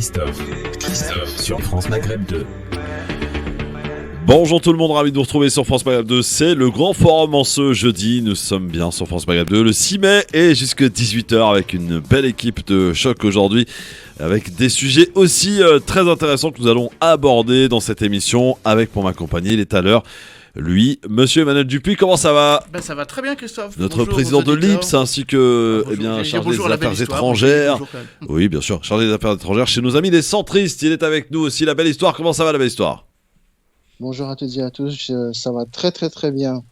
Christophe sur France Maghreb 2. Bonjour tout le monde, ravi de vous retrouver sur France Maghreb 2, c'est le grand forum en ce jeudi, nous sommes bien sur France Maghreb 2 le 6 mai et jusqu'à 18h avec une belle équipe de choc aujourd'hui, avec des sujets aussi très intéressants que nous allons aborder dans cette émission, avec pour m'accompagner, il est à l'heure, lui, monsieur Emmanuel Dupuis, comment ça va ? Ça va très bien Christophe. Notre bonjour président de l'IPS ainsi que chargé des affaires étrangères. Oui bien sûr, chargé des affaires étrangères chez nos amis les centristes, il est avec nous aussi, la belle histoire, comment ça va la belle histoire ? Bonjour à toutes et à tous, ça va très très très bien.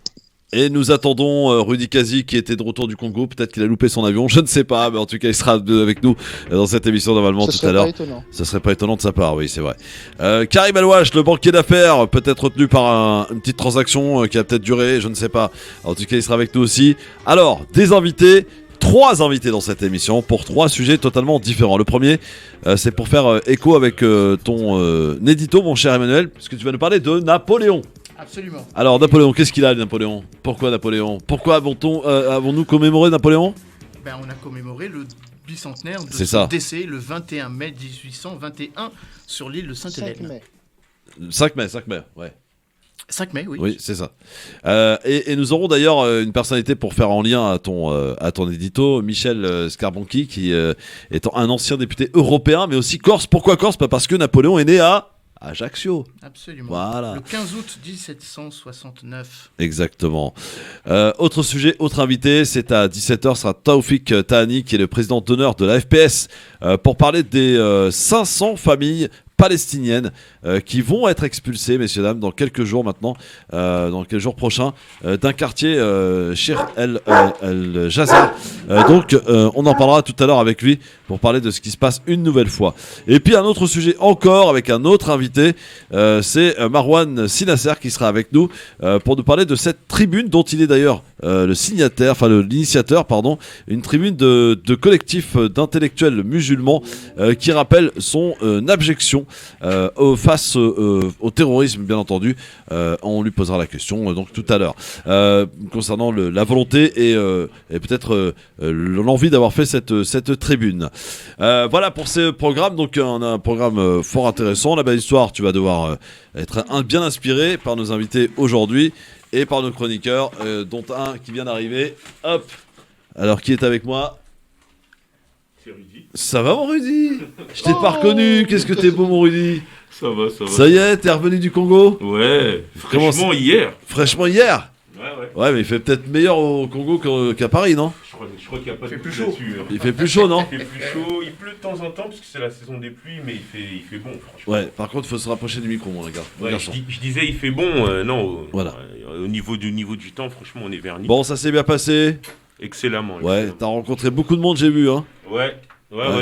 Et nous attendons Rudy Kazi qui était de retour du Congo, peut-être qu'il a loupé son avion, je ne sais pas, mais en tout cas il sera avec nous dans cette émission normalement tout à l'heure. Ça serait pas étonnant de sa part, oui c'est vrai. Karim Alouache, le banquier d'affaires, peut-être retenu par une petite transaction qui a peut-être duré, je ne sais pas. En tout cas il sera avec nous aussi. Alors, des invités. 3 invités dans cette émission pour 3 sujets totalement différents. Le premier, c'est pour faire écho avec ton édito, mon cher Emmanuel, puisque tu vas nous parler de Napoléon. Absolument. Alors, Napoléon, qu'est-ce qu'il a, Napoléon ? Pourquoi Napoléon ? Pourquoi avons-nous commémoré Napoléon ? On a commémoré le bicentenaire de son décès le 21 mai 1821 sur l'île de Sainte-Hélène. 5 mai, ouais. 5 mai, oui. Oui, c'est ça. Et nous aurons d'ailleurs une personnalité pour faire en lien à ton édito, Michel Scarbonchi, qui étant un ancien député européen, mais aussi corse. Pourquoi corse ? Parce que Napoléon est né à Ajaccio. Absolument. Voilà. Le 15 août 1769. Exactement. Autre sujet, autre invité, c'est à 17h, sera Taoufik Tahani, qui est le président d'honneur de la FPS, pour parler des 500 familles palestiniennes qui vont être expulsées, messieurs dames, dans quelques jours maintenant, dans quelques jours prochains, d'un quartier Sheikh El Jazar. Donc on en parlera tout à l'heure avec lui pour parler de ce qui se passe une nouvelle fois. Et puis un autre sujet encore avec un autre invité, c'est Marouane Sinasser qui sera avec nous pour nous parler de cette tribune dont il est d'ailleurs l'initiateur, une tribune de collectif d'intellectuels musulmans qui rappelle son abjection face au terrorisme, bien entendu. On lui posera la question donc tout à l'heure concernant la volonté et peut-être l'envie d'avoir fait cette tribune. Voilà pour ce programme. Donc on a un programme fort intéressant. La belle histoire, tu vas devoir être bien inspiré par nos invités aujourd'hui et par nos chroniqueurs, dont un qui vient d'arriver. Hop. Alors qui est avec moi ? C'est Rudy. Ça va mon Rudy ? Je t'ai pas reconnu. Qu'est-ce que t'es beau mon Rudy ? Ça va. Ça y est, t'es revenu du Congo ? Ouais, fraîchement hier. Fraîchement hier ? Ouais. Ouais, mais il fait peut-être meilleur au Congo qu'à Paris, non ? Je crois qu'il n'y a pas de plus doute chaud. là-dessus. Il fait plus chaud, non ? Il fait plus chaud, il pleut de temps en temps parce que c'est la saison des pluies, mais il fait bon, franchement. Ouais, par contre, il faut se rapprocher du micro, mon gars. Ouais, je disais, il fait bon, Voilà. Au niveau du temps, franchement, on est vernis. Bon, ça s'est bien passé ? Excellemment. Ouais, t'as rencontré beaucoup de monde, j'ai vu, hein ? Ouais,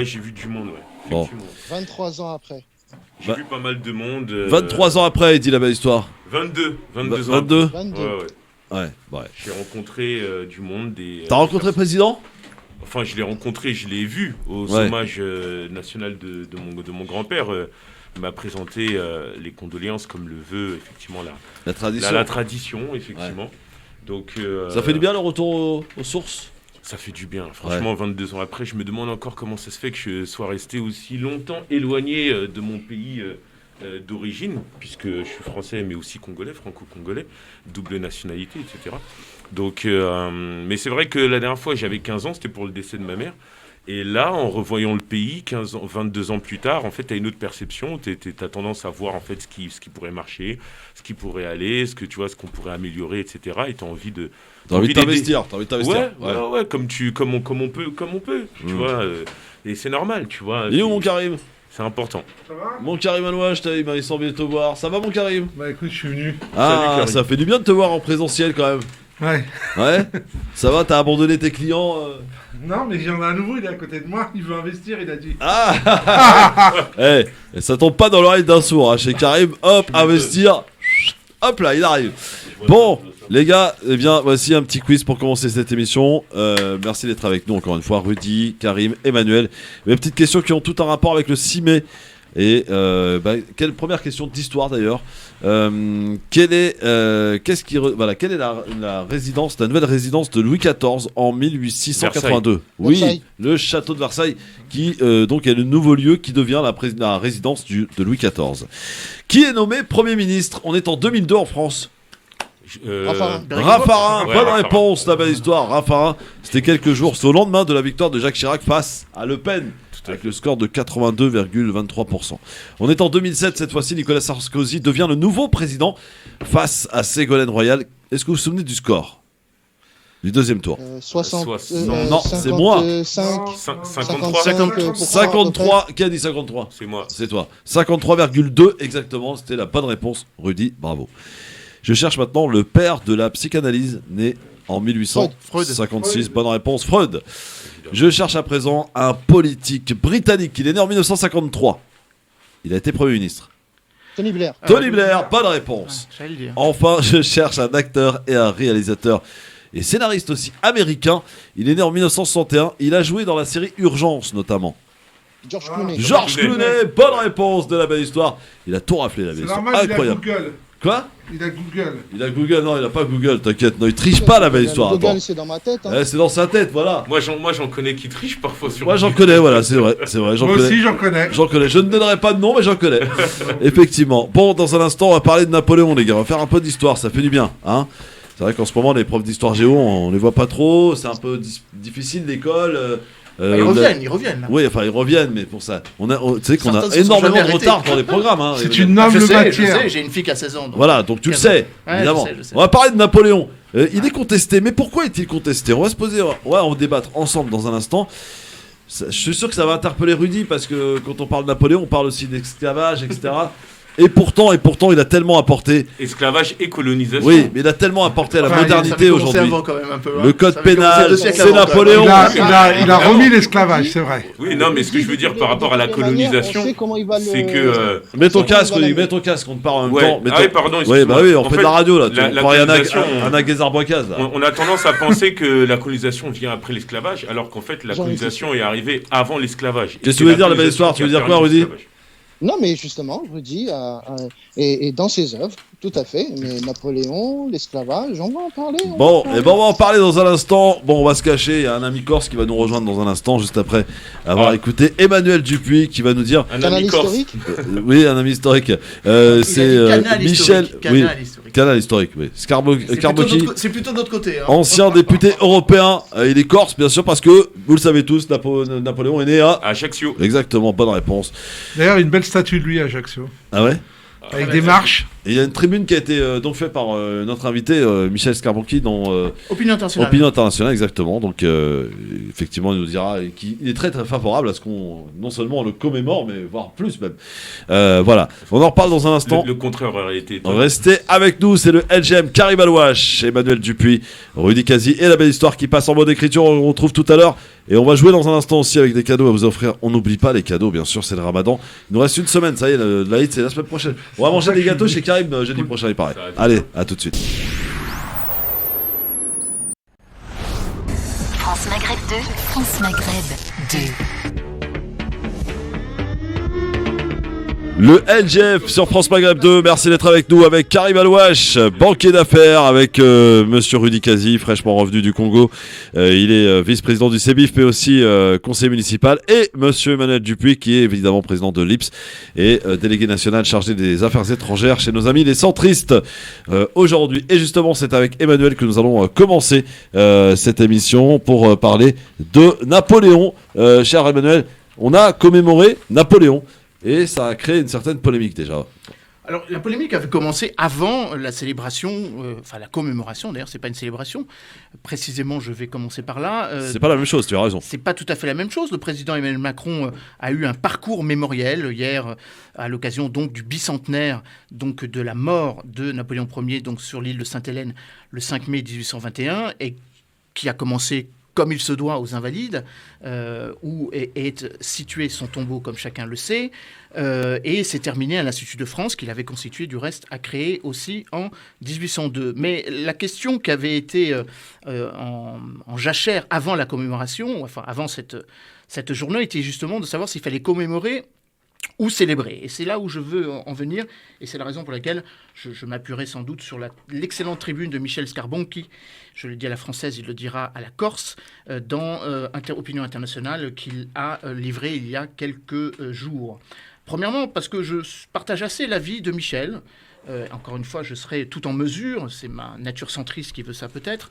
j'ai vu du monde, ouais. Bon. 23 ans après. J'ai vu pas mal de monde. 23 ans après, il dit la belle histoire. 22 ans. 22 ? 22. Ouais. J'ai rencontré du monde. T'as rencontré le président ? Enfin, je l'ai rencontré, je l'ai vu au sommage national de mon grand-père. Il m'a présenté les condoléances comme le veut effectivement la tradition. La tradition, effectivement. Ouais. Donc, ça fait du bien le retour aux sources ? Ça fait du bien. Franchement, 22 ans après, je me demande encore comment ça se fait que je sois resté aussi longtemps éloigné de mon pays d'origine, puisque je suis français mais aussi congolais, franco-congolais, double nationalité, etc. Donc, mais c'est vrai que la dernière fois, j'avais 15 ans, c'était pour le décès de ma mère. Et là, en revoyant le pays, 22 ans plus tard, en fait, tu as une autre perception. Tu as tendance à voir en fait, ce qui pourrait marcher, ce qui pourrait aller, ce qu'on pourrait améliorer, etc. Et tu as envie de... T'as envie de t'investir. Ouais, comme on peut, tu vois. Et c'est normal, tu vois. Et où mon Karim ? C'est important. Ça va ? Mon Karim Alouache, il semblait te voir. Ça va mon Karim ? Bah écoute, je suis venu. Ah, ça fait du bien de te voir en présentiel quand même. Ouais. Ça va, t'as abandonné tes clients Non, mais j'en ai un nouveau, il est à côté de moi, il veut investir, il a dit. Ça tombe pas dans l'oreille d'un sourd, hein. Chez Karim, hop, investir. Hop là, il arrive. Bon, les gars, eh bien, voici un petit quiz pour commencer cette émission. Merci d'être avec nous encore une fois, Rudy, Karim, Emmanuel. Mes petites questions qui ont tout un rapport avec le 6 mai. Et première question d'histoire d'ailleurs. Quelle est la résidence, la nouvelle résidence de Louis XIV en 1882 Versailles. Oui, Versailles. le château de Versailles, qui donc est le nouveau lieu qui devient la résidence de Louis XIV. Qui est nommé Premier ministre? On est en 2002 en France. Raffarin. Raffarin, Ouais, bonne Raffarin. réponse, la belle histoire. Raffarin, c'était quelques jours, c'est au lendemain de la victoire de Jacques Chirac face à Le Pen, avec le score de 82,23%. On est en 2007, cette fois-ci, Nicolas Sarkozy devient le nouveau président face à Ségolène Royal. Est-ce que vous vous souvenez du score du deuxième tour? 60. Non, c'est moi. 53. 53, qui a dit 53? C'est moi. C'est toi. 53,2 exactement, c'était la bonne réponse. Rudy, bravo. Je cherche maintenant le père de la psychanalyse, né en 1856. Bonne réponse, Freud. Je cherche à présent un politique britannique. Il est né en 1953. Il a été Premier ministre. Tony Blair. Tony Blair, bonne réponse. J'allais le dire. Enfin, je cherche un acteur et un réalisateur et scénariste aussi américain. Il est né en 1961. Il a joué dans la série Urgence notamment. George Clooney. George Clooney, bonne réponse de la belle histoire. Il a tout raflé la belle C'est histoire. normal, il a Incroyable. Google. Quoi? Il a Google. Il a Google, non, il a pas Google, t'inquiète. Non, il triche pas la belle histoire. Google, Attends. c'est dans ma tête. Hein. Ouais, c'est dans sa tête, voilà. Moi, j'en connais qui trichent parfois sur. Moi, j'en connais, voilà, c'est vrai, j'en Moi connais. aussi, j'en connais. J'en connais. Je ne donnerai pas de nom, mais j'en connais. Effectivement. Bon, dans un instant, on va parler de Napoléon, les gars. On va faire un peu d'histoire, ça fait du bien, hein. C'est vrai qu'en ce moment, les profs d'histoire géo, on les voit pas trop. C'est un peu difficile l'école. Ils reviennent. Là. Oui, enfin, ils reviennent, mais pour ça, tu sais qu'on Certains a se sont énormément jamais de arrêtés. retard dans les programmes. Hein, C'est les- une Je noble sais, matière. j'ai une fille qui a 16 ans. donc. Voilà, donc tu le 15 sais, ans. Ouais, évidemment. je sais. On va parler de Napoléon. Il est contesté, mais pourquoi est-il contesté? On va se poser, on va en débattre ensemble dans un instant. Je suis sûr que ça va interpeller Rudy parce que quand on parle de Napoléon, on parle aussi d'esclavage, etc. Et pourtant, il a tellement apporté. Esclavage et colonisation. Oui, mais il a tellement apporté à la Enfin, Ça modernité avait commencé aujourd'hui. avant, quand même, un peu, hein. Le code Ça avait commencé pénal, 2 siècles c'est avant, quand même. Napoléon. Il a remis l'esclavage, c'est vrai. Oui, non, mais ce que je veux dire par rapport à la colonisation, c'est que. Mets ton Ça, casque, on va Rudy, la- mets ton casque, on te parle en même Ouais. temps. Mets Ah ton- oui, pardon, Oui, excuse-moi. bah oui, on En fait de la radio là. Tu la crois colonisation, Anna Guézard-Boicaz là. On a tendance à penser que la colonisation vient après l'esclavage, alors qu'en fait la J'en ai colonisation est arrivée avant l'esclavage. Qu'est-ce que tu veux dire, la belle histoire? Tu veux dire quoi, Rudy? Non, mais justement, je vous dis, et dans ses œuvres, tout à fait. Mais Napoléon, l'esclavage, on va en parler. Bon, et ben on va en parler dans un instant. Bon, on va se cacher. Il y a un ami corse qui va nous rejoindre dans un instant, juste après avoir écouté Emmanuel Dupuis qui va nous dire. Un Canal ami corse. historique. Oui, un ami historique. Il a dit C'est canal Michel. historique, Oui, canal historique. canal historique. Oui. Carbocchi, C'est plutôt de l'autre côté. Hein. ancien député européen. Il est corse, bien sûr, parce que vous le savez tous, Napoléon est né à. Ajaccio. Exactement, bonne réponse. D'ailleurs, une belle statue de lui à Ajaccio. Ah ouais? Avec des marches. Et il y a une tribune qui a été donc faite par notre invité Michel Scarbocchi dans Opinion internationale. Opinion internationale, exactement. Donc effectivement, il nous dira qu'il est très très favorable à ce qu'on non seulement on le commémore, mais voire plus même. Voilà, on en reparle dans un instant. Le contraire aurait été. Restez avec nous, c'est le LGM Karim Alouache, Emmanuel Dupuis, Rudy Kazi et la belle histoire qui passe en mode écriture. On le retrouve tout à l'heure. Et on va jouer dans un instant aussi avec des cadeaux à vous offrir. On n'oublie pas les cadeaux, bien sûr, c'est le ramadan. Il nous reste une semaine, ça y est, la hit c'est la semaine prochaine. On va manger des gâteaux chez Karim jeudi prochain, il paraît. Allez, à tout de suite. France Maghreb 2. France Maghreb 2. Le LGF sur France Maghreb 2, merci d'être avec nous avec Karim Alouache, banquier d'affaires, avec monsieur Rudy Kazi, fraîchement revenu du Congo. Il est vice-président du CEBIF, mais aussi conseiller municipal. Et monsieur Emmanuel Dupuis, qui est évidemment président de l'IPS et délégué national chargé des affaires étrangères chez nos amis les centristes aujourd'hui. Et justement, c'est avec Emmanuel que nous allons commencer cette émission pour parler de Napoléon. Cher Emmanuel, on a commémoré Napoléon. Et ça a créé une certaine polémique déjà. Alors, la polémique avait commencé avant la célébration, enfin la commémoration d'ailleurs, c'est pas une célébration. Précisément, je vais commencer par là. C'est pas la même chose, tu as raison. C'est pas tout à fait la même chose. Le président Emmanuel Macron a eu un parcours mémoriel hier à l'occasion donc du bicentenaire donc de la mort de Napoléon Ier donc sur l'île de Sainte-Hélène le 5 mai 1821 et qui a commencé comme il se doit aux Invalides, où est situé son tombeau, comme chacun le sait, et s'est terminé à l'Institut de France, qu'il avait constitué, du reste, à créer aussi en 1802. Mais la question qui avait été en jachère avant la commémoration, enfin avant cette journée, était justement de savoir s'il fallait commémorer ou célébrer. Et c'est là où je veux en venir, et c'est la raison pour laquelle je m'appuierai sans doute sur l'excellente tribune de Michel Scarbon, je le dis à la française, il le dira à la corse, dans Opinion Internationale, qu'il a livré il y a quelques jours. Premièrement, parce que je partage assez l'avis de Michel. Encore une fois, je serai tout en mesure, c'est ma nature centriste qui veut ça peut-être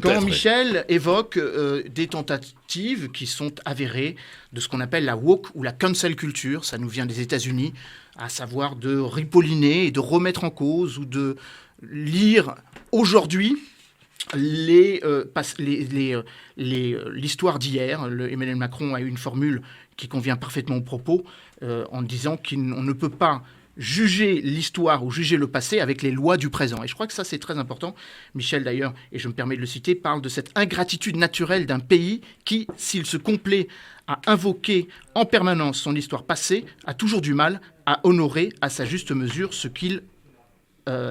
quand Michel évoque des tentatives qui sont avérées de ce qu'on appelle la woke ou la cancel culture, ça nous vient des États-Unis, à savoir de ripolliner et de remettre en cause ou de lire aujourd'hui l'histoire d'hier. Emmanuel Macron a eu une formule qui convient parfaitement au propos en disant qu'on ne peut pas juger l'histoire ou juger le passé avec les lois du présent. Et je crois que ça, c'est très important. Michel, d'ailleurs, et je me permets de le citer, parle de cette ingratitude naturelle d'un pays qui, s'il se complaît à invoquer en permanence son histoire passée, a toujours du mal à honorer à sa juste mesure ce qu'il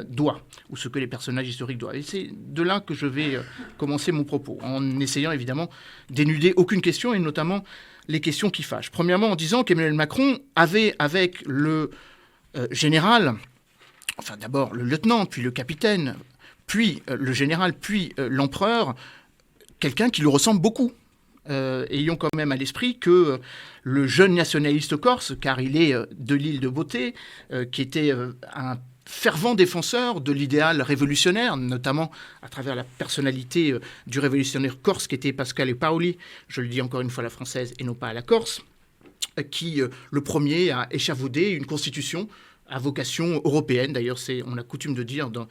doit, ou ce que les personnages historiques doivent. Et c'est de là que je vais commencer mon propos, en essayant évidemment d'éluder aucune question, et notamment les questions qui fâchent. Premièrement, en disant qu'Emmanuel Macron avait, avec le général, enfin d'abord le lieutenant, puis le capitaine, puis le général, puis l'empereur, quelqu'un qui lui ressemble beaucoup. Ayons quand même à l'esprit que le jeune nationaliste corse, car il est de l'île de Beauté, qui était un fervent défenseur de l'idéal révolutionnaire, notamment à travers la personnalité du révolutionnaire corse qui était Pascal Paoli, je le dis encore une fois à la française et non pas à la corse, qui le premier a échafaudé une constitution à vocation européenne. D'ailleurs, on a coutume de dire dans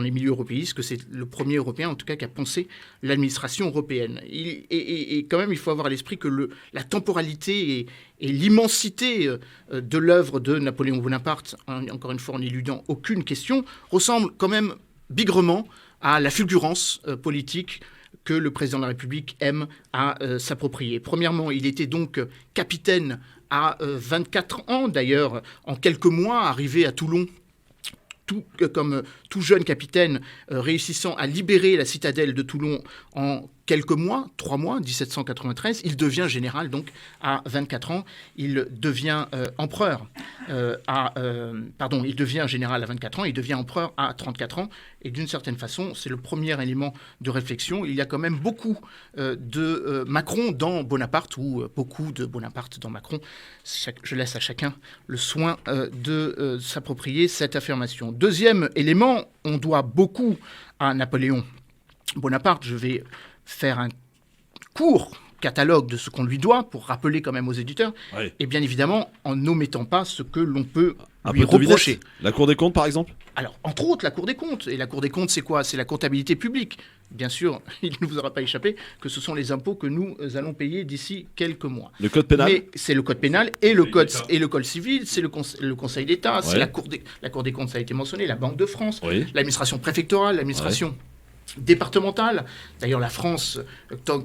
les milieux européistes que c'est le premier Européen, en tout cas, qui a pensé l'administration européenne. Et quand même, il faut avoir à l'esprit que la temporalité et l'immensité de l'œuvre de Napoléon Bonaparte, encore une fois en éludant aucune question, ressemblent quand même bigrement à la fulgurance politique que le président de la République aime à s'approprier. Premièrement, il était donc capitaine à 24 ans, d'ailleurs, en quelques mois, arrivé à Toulon, comme tout jeune capitaine, réussissant à libérer la citadelle de Toulon en quelques mois, 3 mois, 1793, il devient général, donc à 24 ans, il devient empereur. Il devient général à 24 ans, il devient empereur à 34 ans, et d'une certaine façon, c'est le premier élément de réflexion. Il y a quand même beaucoup de Macron dans Bonaparte, ou beaucoup de Bonaparte dans Macron. Je laisse à chacun le soin de s'approprier cette affirmation. Deuxième élément, on doit beaucoup à Napoléon Bonaparte. Je vais faire un court catalogue de ce qu'on lui doit pour rappeler quand même aux éditeurs, oui. Et bien évidemment en n'omettant pas ce que l'on peut lui reprocher. La Cour des comptes, par exemple ? Alors, entre autres, la Cour des comptes. Et la Cour des comptes, c'est quoi ? C'est la comptabilité publique. Bien sûr, il ne vous aura pas échappé que ce sont les impôts que nous allons payer d'ici quelques mois. Le code pénal ? Mais c'est le code pénal et le code civil, c'est le Conseil d'État, ouais. C'est la Cour des comptes, ça a été mentionné, la Banque de France, oui. L'administration préfectorale, l'administration... Ouais. Départementale. D'ailleurs, la France,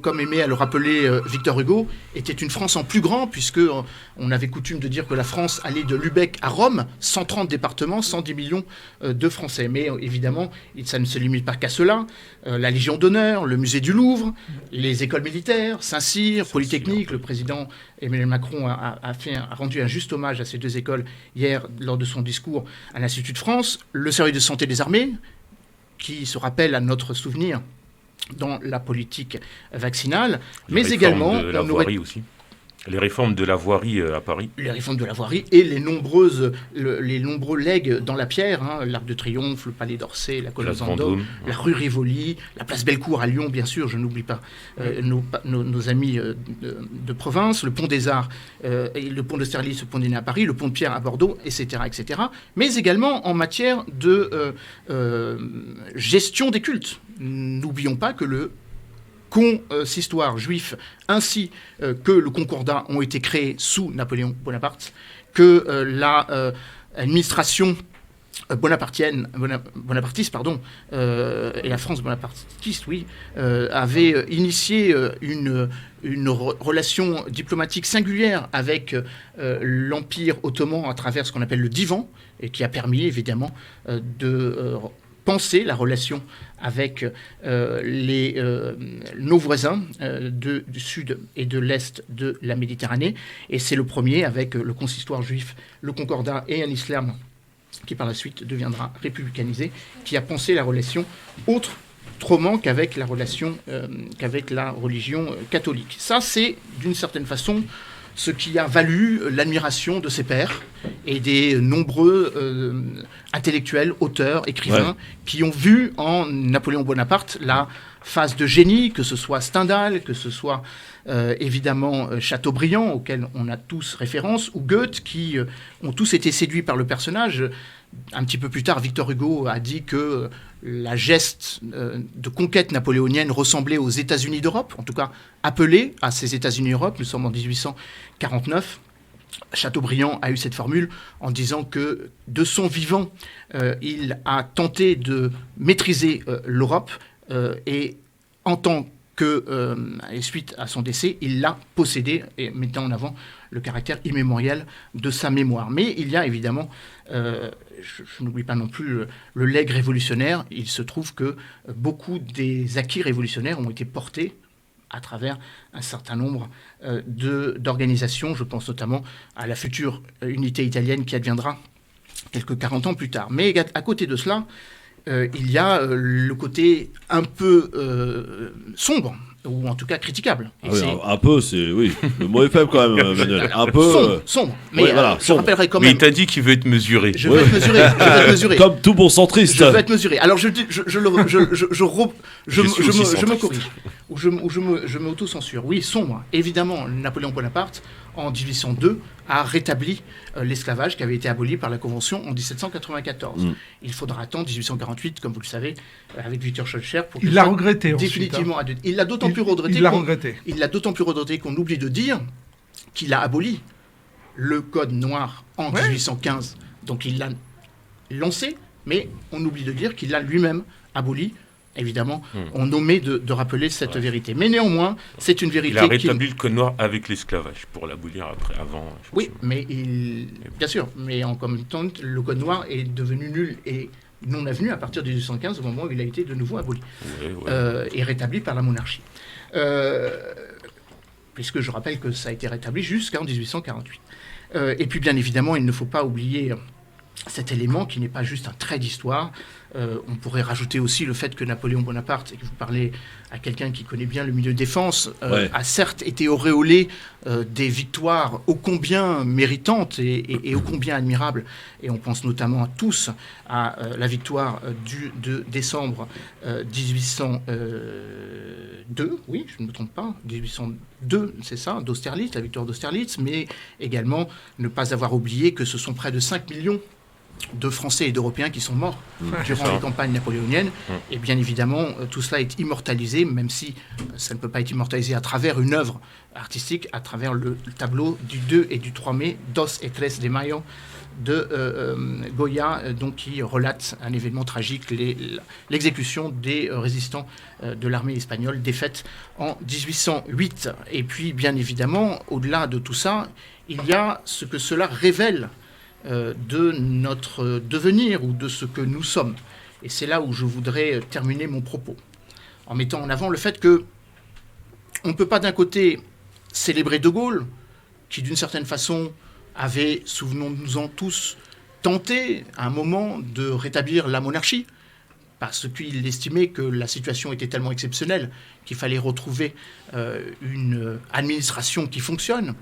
comme aimait à le rappeler Victor Hugo, était une France en plus grand, puisque on avait coutume de dire que la France allait de Lübeck à Rome, 130 départements, 110 millions de Français. Mais évidemment, ça ne se limite pas qu'à cela. La Légion d'honneur, le musée du Louvre, les écoles militaires, Saint-Cyr, Polytechnique. Le président Emmanuel Macron a rendu un juste hommage à ces deux écoles hier lors de son discours à l'Institut de France. Le service de santé des armées, qui se rappelle à notre souvenir dans la politique vaccinale, mais également... de la voirie aussi. Les réformes de la voirie à Paris. Les réformes de la voirie et les nombreux legs dans la pierre, hein, l'Arc de Triomphe, le Palais d'Orsay, la Colonne Vendôme, la rue Rivoli, la place Bellecour à Lyon, bien sûr, je n'oublie pas nos amis de province, le pont des Arts, et le pont de Sterlis, le pont des Nez à Paris, le pont de Pierre à Bordeaux, etc., etc. Mais également en matière de gestion des cultes. N'oublions pas que le consistoire juif ainsi que le concordat ont été créés sous Napoléon Bonaparte, que l'administration bonapartiste, et la France bonapartiste, oui, avait initié une relation diplomatique singulière avec l'Empire ottoman à travers ce qu'on appelle le divan, et qui a permis évidemment de penser la relation avec nos voisins du sud et de l'est de la Méditerranée. Et c'est le premier avec le consistoire juif, le Concordat et un islam qui par la suite deviendra républicanisé, qui a pensé la relation autrement qu'avec la religion catholique. Ça, c'est d'une certaine façon ce qui a valu l'admiration de ses pairs et des nombreux intellectuels, auteurs, écrivains, qui ont vu en Napoléon Bonaparte la phase de génie, que ce soit Stendhal, que ce soit évidemment Chateaubriand, auquel on a tous référence, ou Goethe, qui ont tous été séduits par le personnage. Un petit peu plus tard, Victor Hugo a dit que la geste de conquête napoléonienne ressemblait aux États-Unis d'Europe, en tout cas appelé à ces États-Unis d'Europe. Nous sommes en 1849. Chateaubriand a eu cette formule en disant que de son vivant, il a tenté de maîtriser l'Europe et en tant que, et suite à son décès, il l'a possédée, et mettant en avant le caractère immémorial de sa mémoire. Mais il y a évidemment, je n'oublie pas non plus le legs révolutionnaire. Il se trouve que beaucoup des acquis révolutionnaires ont été portés à travers un certain nombre d'organisations. Je pense notamment à la future unité italienne qui adviendra quelques 40 ans plus tard. Mais à côté de cela, il y a le côté un peu sombre, ou en tout cas critiquable. Et un peu, c'est oui, le mot est faible quand même, Manuel. Un peu sombre. Mais je rappellerai quand même. Mais il t'a dit qu'il veut être mesuré. Je vais être mesuré. Comme tout bon centriste. Je vais être mesuré. Alors je me corrige, ou je m'auto-censure. Oui, sombre. Évidemment, Napoléon Bonaparte, en 1802, a rétabli l'esclavage qui avait été aboli par la Convention en 1794. Il faudra attendre 1848, comme vous le savez, avec Victor Schœlcher, pour que il l'a regretté définitivement. Il l'a d'autant plus regretté. Il l'a d'autant plus regretté qu'on oublie de dire qu'il a aboli le Code noir en 1815. Donc il l'a lancé, mais on oublie de dire qu'il l'a lui-même aboli. Évidemment, on omet de rappeler cette vérité. Mais néanmoins, c'est une vérité. Il a rétabli le Code noir avec l'esclavage pour l'abolir avant. Oui, mais bien sûr. Mais en même temps, le Code noir est devenu nul et non avenu à partir de 1815, au moment où il a été de nouveau aboli et rétabli par la monarchie. Puisque je rappelle que ça a été rétabli jusqu'en 1848. Et puis, bien évidemment, il ne faut pas oublier cet élément qui n'est pas juste un trait d'histoire. On pourrait rajouter aussi le fait que Napoléon Bonaparte, et que vous parlez à quelqu'un qui connaît bien le milieu de défense, a certes été auréolé des victoires ô combien méritantes et ô combien admirables. Et on pense notamment à tous à la victoire de décembre 1802, oui, je ne me trompe pas, 1802, c'est ça, d'Austerlitz, la victoire d'Austerlitz, mais également ne pas avoir oublié que ce sont près de 5 millions de Français et d'Européens qui sont morts durant les campagnes napoléoniennes. Et bien évidemment, tout cela est immortalisé, même si ça ne peut pas être immortalisé à travers une œuvre artistique, à travers le tableau du 2 et du 3 mai, Dos et Tres de Mayo, de Goya, donc, qui relate un événement tragique, l'exécution des résistants de l'armée espagnole défaite en 1808. Et puis, bien évidemment, au-delà de tout ça, il y a ce que cela révèle de notre devenir ou de ce que nous sommes. Et c'est là où je voudrais terminer mon propos, en mettant en avant le fait que on ne peut pas d'un côté célébrer De Gaulle, qui d'une certaine façon avait, souvenons-nous-en tous, tenté à un moment de rétablir la monarchie, parce qu'il estimait que la situation était tellement exceptionnelle qu'il fallait retrouver une administration qui fonctionne.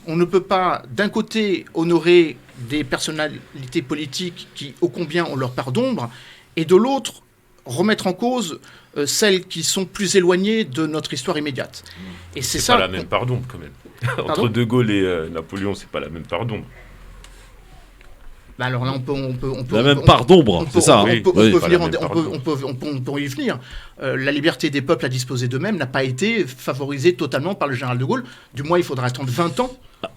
On ne peut pas, d'un côté, honorer des personnalités politiques qui, ô combien, ont leur part d'ombre, et de l'autre, remettre en cause celles qui sont plus éloignées de notre histoire immédiate. Et c'est ça. Pas la même part d'ombre, quand même. Entre De Gaulle et Napoléon, c'est pas la même part d'ombre. Bah alors là, on peut la même part d'ombre, c'est ça. On peut y venir. La liberté des peuples à disposer d'eux-mêmes n'a pas été favorisée totalement par le général de Gaulle. Du moins, il faudra attendre 20 ans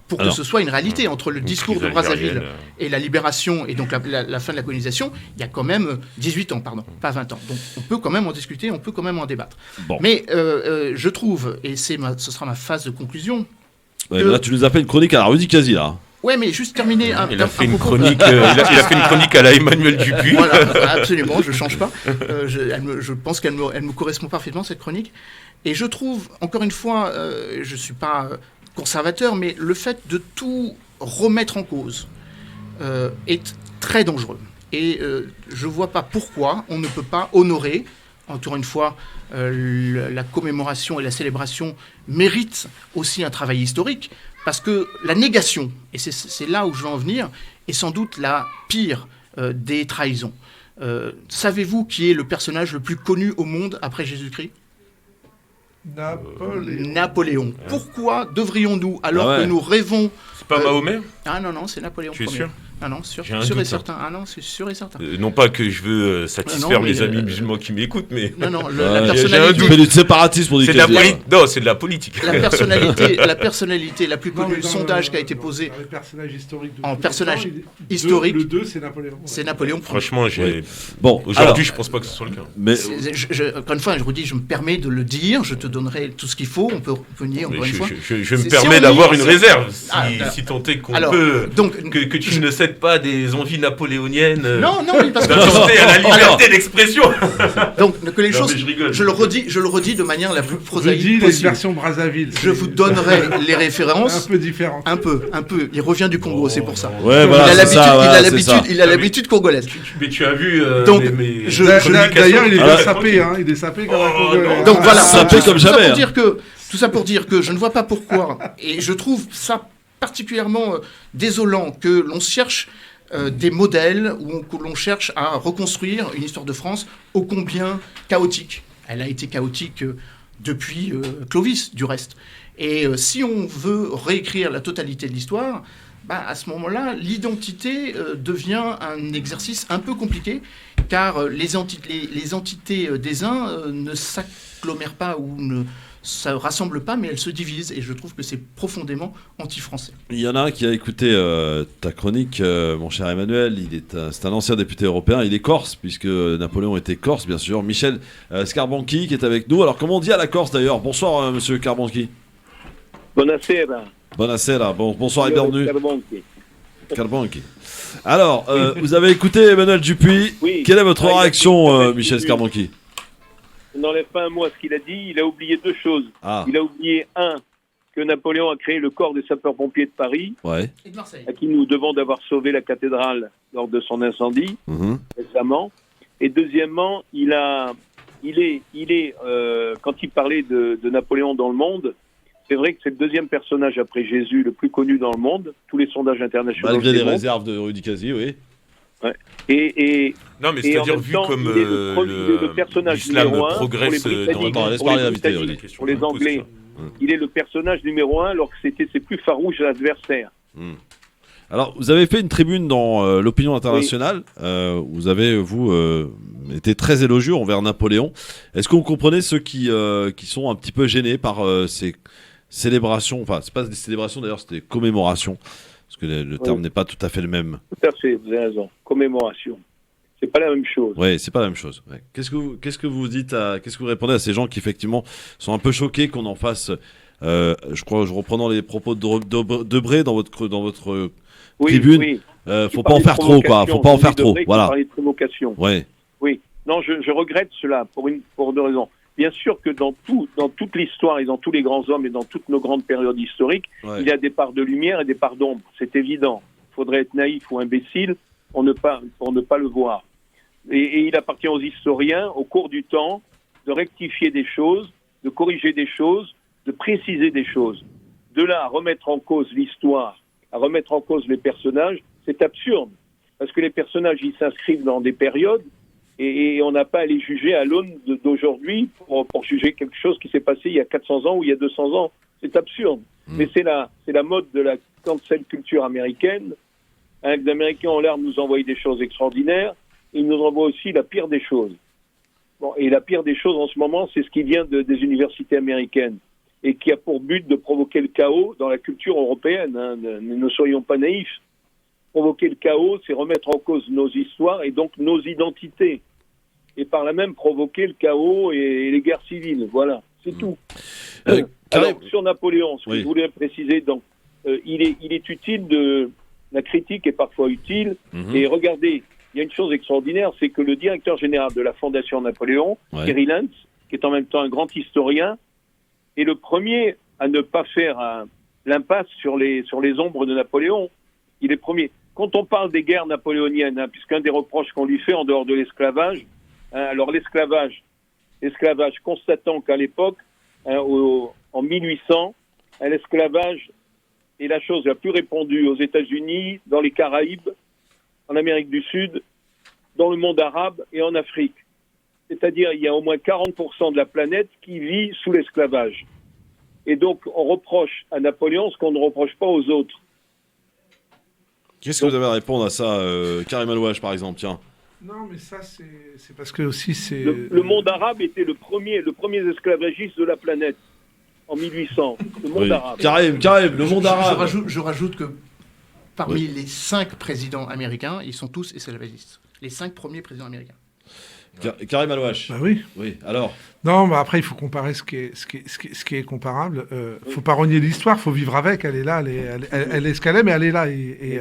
pour que ce soit une réalité. Entre le discours de Brazzaville et la libération, et donc la fin de la colonisation, il y a quand même 18 ans, pardon, pas 20 ans. Donc on peut quand même en discuter, on peut quand même en débattre. Bon. Mais je trouve, et ce sera ma phase de conclusion... Là, tu nous as fait une chronique à la Rudy Kazi, là. Ouais, mais juste terminer Il a fait une propos. chronique, il a fait une chronique à la Emmanuel Dupuis. Voilà, absolument, je ne change pas. Je pense qu'elle me correspond parfaitement, cette chronique. Et je trouve, encore une fois, je ne suis pas conservateur, mais le fait de tout remettre en cause est très dangereux. Et je ne vois pas pourquoi on ne peut pas honorer, encore une fois, la commémoration et la célébration méritent aussi un travail historique, parce que la négation, et c'est là où je veux en venir, est sans doute la pire des trahisons. Savez-vous qui est le personnage le plus connu au monde après Jésus-Christ ? Napoléon. Pourquoi devrions-nous, alors que nous rêvons... C'est pas Mahomet ? Ah non, c'est Napoléon. Tu es sûr ? Ah non, sûr doute, et certain. Ah non, c'est sûr et certain. Non pas que je veux satisfaire mes amis mais, musulmans qui m'écoutent, mais... Non, J'ai la un personnalité... doute. Mais du séparatisme pour dire Non, c'est de la politique. La personnalité la plus connue, le sondage qui a été posé Dans les personnages historiques en personnage le historique, 2, c'est Napoléon. c'est Napoléon. Franchement, Bon, aujourd'hui, je pense pas que ce soit le cas. Mais Encore une fois, je vous dis, je me permets de le dire, je te donnerai tout ce qu'il faut, on peut venir encore une fois. Je me Si permets on d'avoir y- une réserve, Ah, si tant est qu'on alors, peut... donc, Que tu ne cèdes pas des envies napoléoniennes... non, mais parce que d'attenter à la liberté d'expression. donc que les Non, choses, mais je rigole. je le redis de manière la plus Je prosaïque dis les possible. versions Brazzaville. Je vous donnerai les un références. peu différentes. Un peu. Il revient du Congo, c'est pour ça. ouais, voilà, c'est ça, voilà, c'est ça. Il a l'habitude congolaise. Mais tu as vu Donc, mes D'ailleurs, il est bien Ah, sapé, hein. Il est sapé comme un Oh, Congolais, non. hein. Donc voilà, sapé comme jamais, hein. Tout ça pour dire que je ne vois pas pourquoi, et je trouve ça particulièrement désolant que l'on cherche des modèles que l'on cherche à reconstruire une histoire de France ô combien chaotique. Elle a été chaotique depuis Clovis, du reste. Et si on veut réécrire la totalité de l'histoire, à ce moment-là, l'identité devient un exercice un peu compliqué, car les entités des uns ne s'agglomèrent pas ou ne se rassemblent pas, mais elles se divisent. Et je trouve que c'est profondément anti-français. il y en a un qui a écouté ta chronique, mon cher Emmanuel. C'est un ancien député européen. Il est corse, puisque Napoléon était corse, bien sûr. Michel Scarbanchi qui est avec nous. Alors, comment on dit à la Corse d'ailleurs ? Bonsoir, monsieur Scarbanchi. Buonasera. Buonasera. Bonsoir et bienvenue. Scarbanchi. Scarbanchi. Alors, vous avez écouté Emmanuel Dupuis. Oui. Quelle est votre Ah, il a réaction, dit- Michel Scarbanchi ? On n'enlève pas un mot à ce qu'il a dit. Il a oublié deux choses. Ah, Il a oublié, un, que Napoléon a créé le corps des sapeurs-pompiers de Paris, ouais. Et de Marseille. à qui nous devons d'avoir sauvé la cathédrale lors de son incendie Mhm. récemment. Et deuxièmement, quand il parlait de Napoléon dans le monde, c'est vrai que c'est le deuxième personnage après Jésus le plus connu dans le monde. Tous les sondages internationaux. Malgré le les démontrent. réserves de Rudy Kazi, oui. Et Non, mais Et en c'est-à-dire, même vu temps, comme il est le personnage l'islam numéro un progresse pour les dans Britanniques. Attends, laisse Pour parler les l'invité, Britanniques, Rudy. pour les Anglais, il est le personnage numéro un alors que c'était ses plus farouches adversaires. Alors, vous avez fait une tribune dans l'opinion internationale. Vous avez, été très élogieux envers Napoléon. Est-ce que vous comprenez ceux qui sont un petit peu gênés par ces célébrations ? Enfin, c'est pas des célébrations d'ailleurs, c'est des commémorations. Parce que le terme n'est pas tout à fait le même. Tout à fait, vous avez raison. Commémoration. C'est pas la même chose. Oui, c'est pas la même chose. Ouais. Qu'est-ce que vous dites qu'est-ce que vous répondez à ces gens qui effectivement sont un peu choqués qu'on en fasse je crois, je reprenant les propos de Debré dans votre Oui, tribune, oui. faut pas en faire trop, quoi. Faut pas en faire trop. Voilà. Parler de provocation. Ouais. Oui. Non, je regrette cela pour deux raisons. Bien sûr que dans toute l'histoire et dans tous les grands hommes et dans toutes nos grandes périodes historiques, Ouais. il y a des parts de lumière et des parts d'ombre. C'est évident. Il faudrait être naïf ou imbécile pour ne pas le voir. Et il appartient aux historiens, au cours du temps, de rectifier des choses, de corriger des choses, de préciser des choses. De là à remettre en cause l'histoire, à remettre en cause les personnages, c'est absurde. Parce que les personnages, ils s'inscrivent dans des périodes et on n'a pas à les juger à l'aune d'aujourd'hui pour juger quelque chose qui s'est passé il y a 400 ans ou il y a 200 ans. C'est absurde. Mais c'est la mode de la cancel culture américaine. Hein, les Américains ont l'air de nous envoyer des choses extraordinaires. Ils nous envoient aussi la pire des choses. Bon, et la pire des choses en ce moment, c'est ce qui vient des universités américaines et qui a pour but de provoquer le chaos dans la culture européenne. Hein. Ne soyons pas naïfs. Provoquer le chaos, c'est remettre en cause nos histoires et donc nos identités. Et par là même provoquer le chaos et les guerres civiles. Voilà, c'est tout. Alors, sur Napoléon, ce que je voulais préciser, donc, il est utile la critique est parfois utile. Et regardez, il y a une chose extraordinaire, c'est que le directeur général de la Fondation Napoléon, Thierry Lentz, qui est en même temps un grand historien, est le premier à ne pas faire l'impasse sur les ombres de Napoléon. Il est premier. Quand on parle des guerres napoléoniennes, puisqu'un des reproches qu'on lui fait en dehors de l'esclavage, alors l'esclavage constatant qu'à l'époque, en 1800, l'esclavage est la chose la plus répandue aux États-Unis, dans les Caraïbes, en Amérique du Sud, dans le monde arabe et en Afrique. C'est-à-dire, il y a au moins 40% de la planète qui vit sous l'esclavage. Et donc, on reproche à Napoléon ce qu'on ne reproche pas aux autres. Qu'est-ce que vous avez à répondre à ça, Karim Alouache, par exemple, tiens. Non, mais ça, c'est parce que aussi c'est... Le monde arabe était le premier esclavagiste de la planète, en 1800. Le monde arabe. Karim, le monde arabe. Je rajoute que parmi les 5 présidents américains, ils sont tous esclavagistes. Les 5 premiers présidents américains. Karim Alouache. Bah oui. Oui, alors. Non, bah après, il faut comparer ce qui est comparable. Faut pas renier l'histoire, faut vivre avec. Elle est là, elle est ce qu'elle est, mais elle est là. Et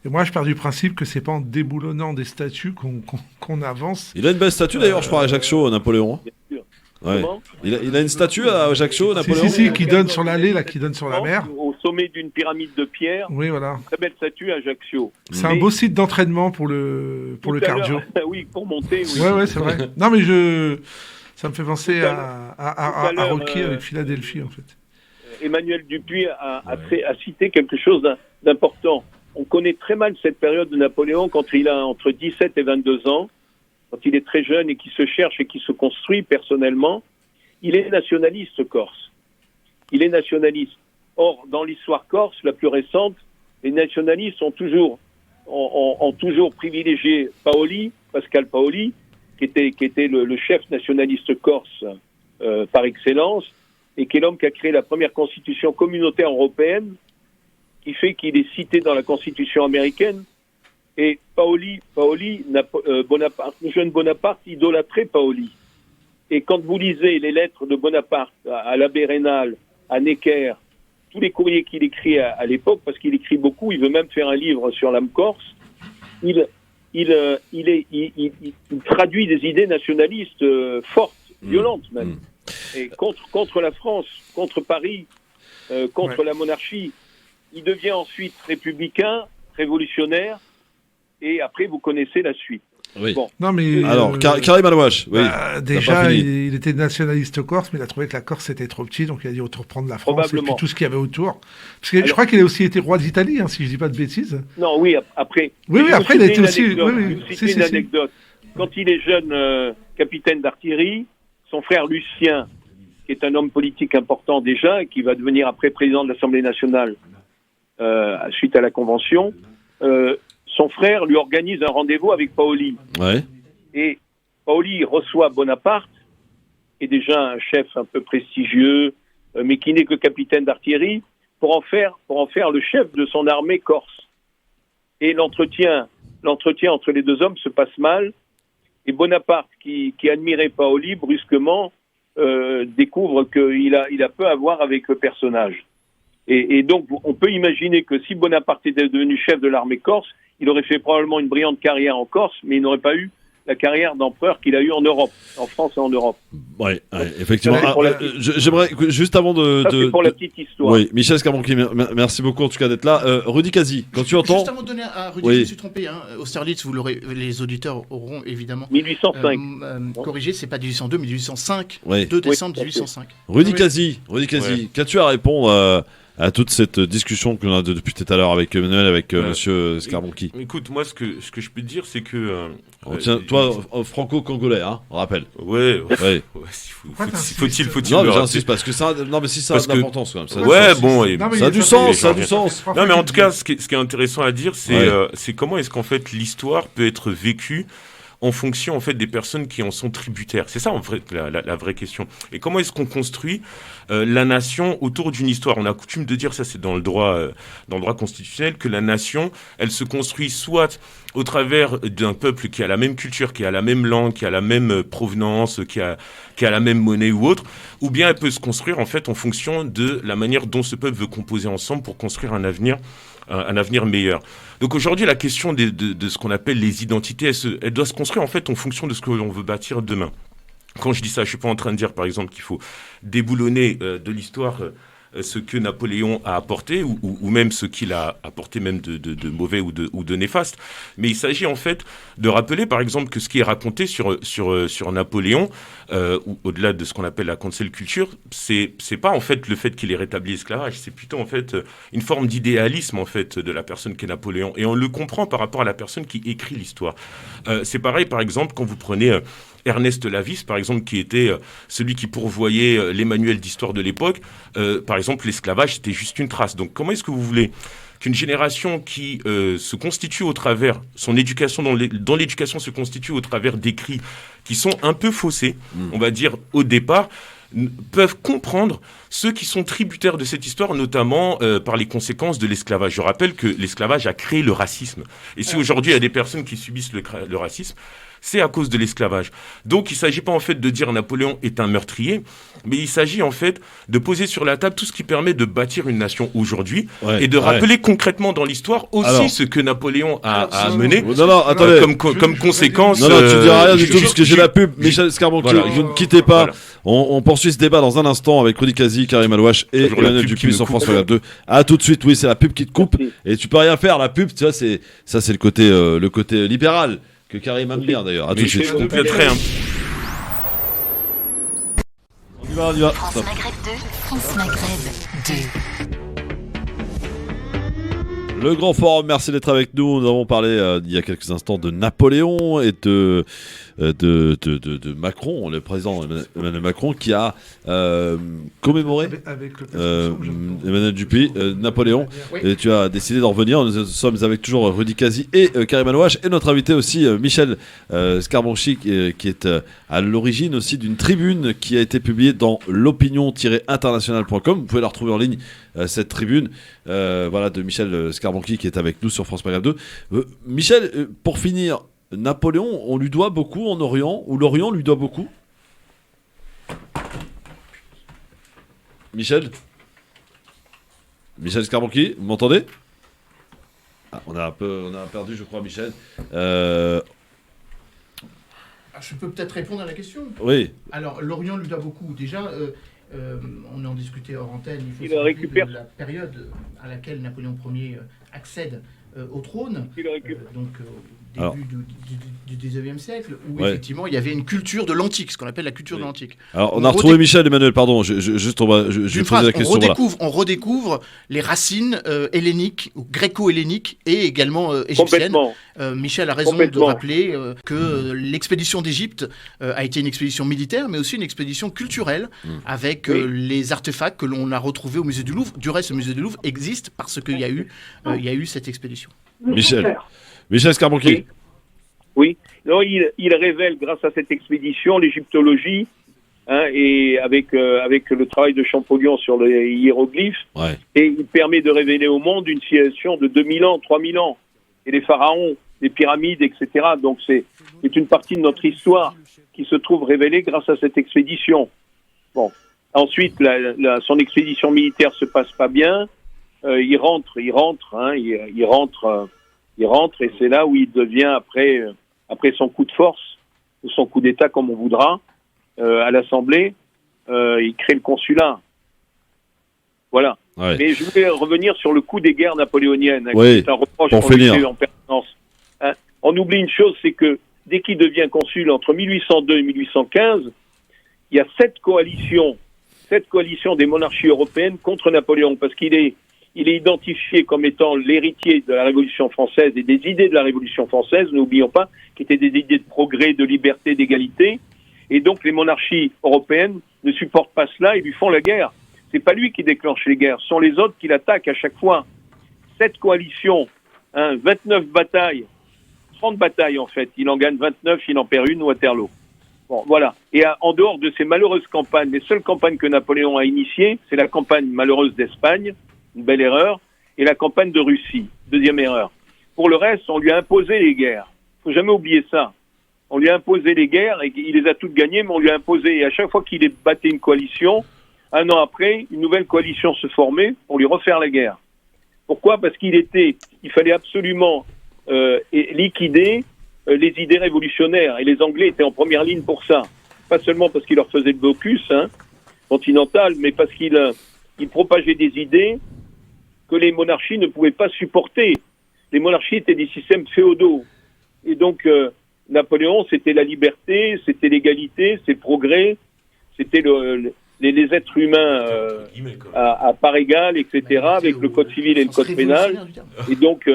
moi, je pars du principe que c'est pas en déboulonnant des statues qu'on avance. Il a une belle statue d'ailleurs, je crois, à Ajaccio, Napoléon. Bien sûr. Ouais. Il a une statue à Ajaccio, Napoléon. Si, qui donne sur l'allée, là, qui donne sur la mer. Au sommet d'une pyramide de pierre. Oui, voilà. Une très belle statue à Ajaccio. C'est un beau site d'entraînement pour le cardio. Oui, pour monter. Oui. Ouais, c'est vrai. Non, mais ça me fait penser à Rocky avec Philadelphie, en fait. Emmanuel Dupuis a cité quelque chose d'important. On connaît très mal cette période de Napoléon quand il a entre 17 et 22 ans, quand il est très jeune et qui se cherche et qui se construit personnellement. Il est nationaliste corse. Il est nationaliste. Or, dans l'histoire corse la plus récente, les nationalistes ont toujours privilégié Pascal Paoli, qui était le chef nationaliste corse par excellence, et qui est l'homme qui a créé la première constitution communautaire européenne, qui fait qu'il est cité dans la Constitution américaine. Et Paoli, Bonaparte, le jeune Bonaparte idolâtrait Paoli. Et quand vous lisez les lettres de Bonaparte à l'abbé Raynal, à Necker, tous les courriers qu'il écrit à l'époque, parce qu'il écrit beaucoup, il veut même faire un livre sur l'âme corse, il traduit des idées nationalistes fortes, violentes même, et contre la France, contre Paris, contre la monarchie. Il devient ensuite républicain, révolutionnaire, et après vous connaissez la suite. Oui. Bon. Non, mais alors, Karim Alouache, oui. Déjà, il était nationaliste corse, mais il a trouvé que la Corse était trop petite, donc il a dit autant reprendre la France et puis tout ce qu'il y avait autour. Parce que je crois qu'il a aussi été roi d'Italie, si je dis pas de bêtises. Non, oui, après. Oui, après il a été aussi. C'est une anecdote. Quand il est jeune capitaine d'artillerie, son frère Lucien, qui est un homme politique important déjà, et qui va devenir après président de l'Assemblée nationale suite à la Convention, son frère lui organise un rendez-vous avec Paoli. Ouais. Et Paoli reçoit Bonaparte, qui est déjà un chef un peu prestigieux, mais qui n'est que capitaine d'artillerie, pour en faire le chef de son armée corse. Et l'entretien entre les deux hommes se passe mal, et Bonaparte, qui admirait Paoli, brusquement découvre qu'il a peu à voir avec le personnage. Et donc, on peut imaginer que si Bonaparte était devenu chef de l'armée corse, il aurait fait probablement une brillante carrière en Corse, mais il n'aurait pas eu la carrière d'empereur qu'il a eue en Europe, en France et en Europe. Oui, effectivement. J'aimerais, juste avant c'est pour la petite histoire. Oui, Michel Scarbonchi, merci beaucoup en tout cas d'être là. Rudy Kazi, quand tu entends... Juste avant de donner à Rudy, je me suis trompé. Austerlitz, les auditeurs auront évidemment 1805. Corrigé, c'est pas 1802, mais 1805. 2 décembre 1805. Rudy Kazi, qu'as-tu à répondre à toute cette discussion qu'on a depuis tout à l'heure avec Emmanuel, avec Monsieur Scarbonchi? Écoute, moi, ce que je peux te dire, c'est que... toi, franco-congolais, on rappelle. Ouais. Faut-il non, le j'insiste, parce que ça... Non, mais si ça a de l'importance, quand même. Ça a du sens, Non, mais en tout cas, ce qui est intéressant à dire, c'est comment est-ce qu'en fait, l'histoire peut être vécue en fonction en fait des personnes qui en sont tributaires. C'est ça en fait la vraie question. Et comment est-ce qu'on construit la nation autour d'une histoire. On a coutume de dire, ça c'est dans le droit constitutionnel, que la nation, elle se construit soit au travers d'un peuple qui a la même culture, qui a la même langue, qui a la même provenance, qui a la même monnaie ou autre, ou bien elle peut se construire en fait en fonction de la manière dont ce peuple veut composer ensemble pour construire un avenir meilleur. Donc aujourd'hui, la question de ce qu'on appelle les identités, elle doit se construire en fait en fonction de ce que l'on veut bâtir demain. Quand je dis ça, je suis pas en train de dire par exemple qu'il faut déboulonner de l'histoire ce que Napoléon a apporté, ou même ce qu'il a apporté même de mauvais ou de néfaste. Mais il s'agit en fait de rappeler par exemple que ce qui est raconté sur Napoléon, ou au-delà de ce qu'on appelle la cancel culture, c'est pas en fait le fait qu'il ait rétabli l'esclavage, c'est plutôt en fait une forme d'idéalisme en fait de la personne qu'est Napoléon. Et on le comprend par rapport à la personne qui écrit l'histoire. C'est pareil par exemple quand vous prenez Ernest Lavis, par exemple, qui était celui qui pourvoyait les manuels d'histoire de l'époque. Par exemple, l'esclavage, c'était juste une trace. Donc, comment est-ce que vous voulez qu'une génération qui se constitue au travers, son éducation, dont l'éducation se constitue au travers d'écrits qui sont un peu faussés, on va dire, au départ, peuvent comprendre ceux qui sont tributaires de cette histoire, notamment par les conséquences de l'esclavage. Je rappelle que l'esclavage a créé le racisme. Et si aujourd'hui, il y a des personnes qui subissent le racisme, c'est à cause de l'esclavage. Donc, il ne s'agit pas en fait de dire Napoléon est un meurtrier, mais il s'agit en fait de poser sur la table tout ce qui permet de bâtir une nation aujourd'hui et de rappeler concrètement dans l'histoire aussi ce que Napoléon a mené comme conséquence. Non, tu diras rien du tout parce que j'ai la pub. Michel Scarbanquier, vous ne quittez pas. Voilà. On poursuit ce débat dans un instant avec Rudy Kazi, Karim Alouache et Emmanuel Dupuis sur France 2. À tout de suite. Oui, c'est la pub qui te coupe et tu peux rien faire. La pub, tu vois, c'est le côté libéral que Karim aime bien d'ailleurs. À tout de suite. On compléterait On y va. France Maghreb 2, France Maghreb 2. Le grand forum, merci d'être avec nous. Nous avons parlé il y a quelques instants de Napoléon et de Macron, le président Emmanuel Macron, qui a commémoré avec Emmanuel Dupuis, Napoléon. Oui. Et tu as décidé d'en revenir. Nous sommes avec toujours Rudy Kazi et Karim Alouache et notre invité aussi Michel Scarbanquier qui est à l'origine aussi d'une tribune qui a été publiée dans l'opinion-international.com. Vous pouvez la retrouver en ligne, cette tribune de Michel Scarbanquier qui est avec nous sur France Maghreb 2. Michel, pour finir, Napoléon, on lui doit beaucoup en Orient, ou l'Orient lui doit beaucoup. Michel Scarbanquier, vous m'entendez ? On a perdu, je crois, Michel. Je peux peut-être répondre à la question. Oui. Alors, l'Orient lui doit beaucoup. Déjà, on en discutait hors antenne. Il faut récupérer la période à laquelle Napoléon Ier accède au trône. Début du 19e siècle, où effectivement il y avait une culture de l'antique, ce qu'on appelle la culture de l'antique. Alors on a retrouvé Michel Emmanuel, pardon, je posais la question. On redécouvre les racines helléniques, ou gréco-helléniques et également égyptiennes. Michel a raison de rappeler que l'expédition d'Égypte a été une expédition militaire, mais aussi une expédition culturelle, avec les artefacts que l'on a retrouvés au musée du Louvre. Du reste, le musée du Louvre existe parce qu'il y a eu cette expédition. Michel Scarbanquier. Oui. Non, il révèle, grâce à cette expédition, l'égyptologie, et avec le travail de Champollion sur les hiéroglyphes, et il permet de révéler au monde une civilisation de 2000 ans, 3000 ans, et les pharaons, les pyramides, etc. Donc c'est une partie de notre histoire qui se trouve révélée grâce à cette expédition. Bon. Ensuite, son expédition militaire se passe pas bien. Il rentre, et c'est là où il devient, après son coup de force, ou son coup d'État, comme on voudra, à l'Assemblée, il crée le consulat. Voilà. Ouais. Mais je voulais revenir sur le coup des guerres napoléoniennes, qui est un reproche qu'on lui fait en permanence. On oublie une chose, c'est que dès qu'il devient consul entre 1802 et 1815, il y a 7 coalitions des monarchies européennes contre Napoléon, parce qu'il est identifié comme étant l'héritier de la Révolution française et des idées de la Révolution française, n'oublions pas, qui étaient des idées de progrès, de liberté, d'égalité. Et donc les monarchies européennes ne supportent pas cela et lui font la guerre. C'est pas lui qui déclenche les guerres, ce sont les autres qui l'attaquent à chaque fois. 7 coalitions, 29 batailles, 30 batailles en fait. Il en gagne 29, il en perd une, Waterloo. Bon, voilà. Et en dehors de ces malheureuses campagnes, les seules campagnes que Napoléon a initiées, c'est la campagne malheureuse d'Espagne, une belle erreur, et la campagne de Russie, deuxième erreur. Pour le reste, on lui a imposé les guerres. Il ne faut jamais oublier ça. On lui a imposé les guerres, et il les a toutes gagnées, mais on lui a imposé. Et à chaque fois qu'il battait une coalition, un an après, une nouvelle coalition se formait pour lui refaire la guerre. Pourquoi ? Parce il fallait absolument liquider les idées révolutionnaires. Et les Anglais étaient en première ligne pour ça. Pas seulement parce qu'ils leur faisaient le blocus continental, mais parce qu'ils propageaient des idées que les monarchies ne pouvaient pas supporter. Les monarchies étaient des systèmes féodaux. Et donc, Napoléon, c'était la liberté, c'était l'égalité, c'est le progrès, c'était les êtres humains à part égale, etc., avec le code civil et le code pénal. Et donc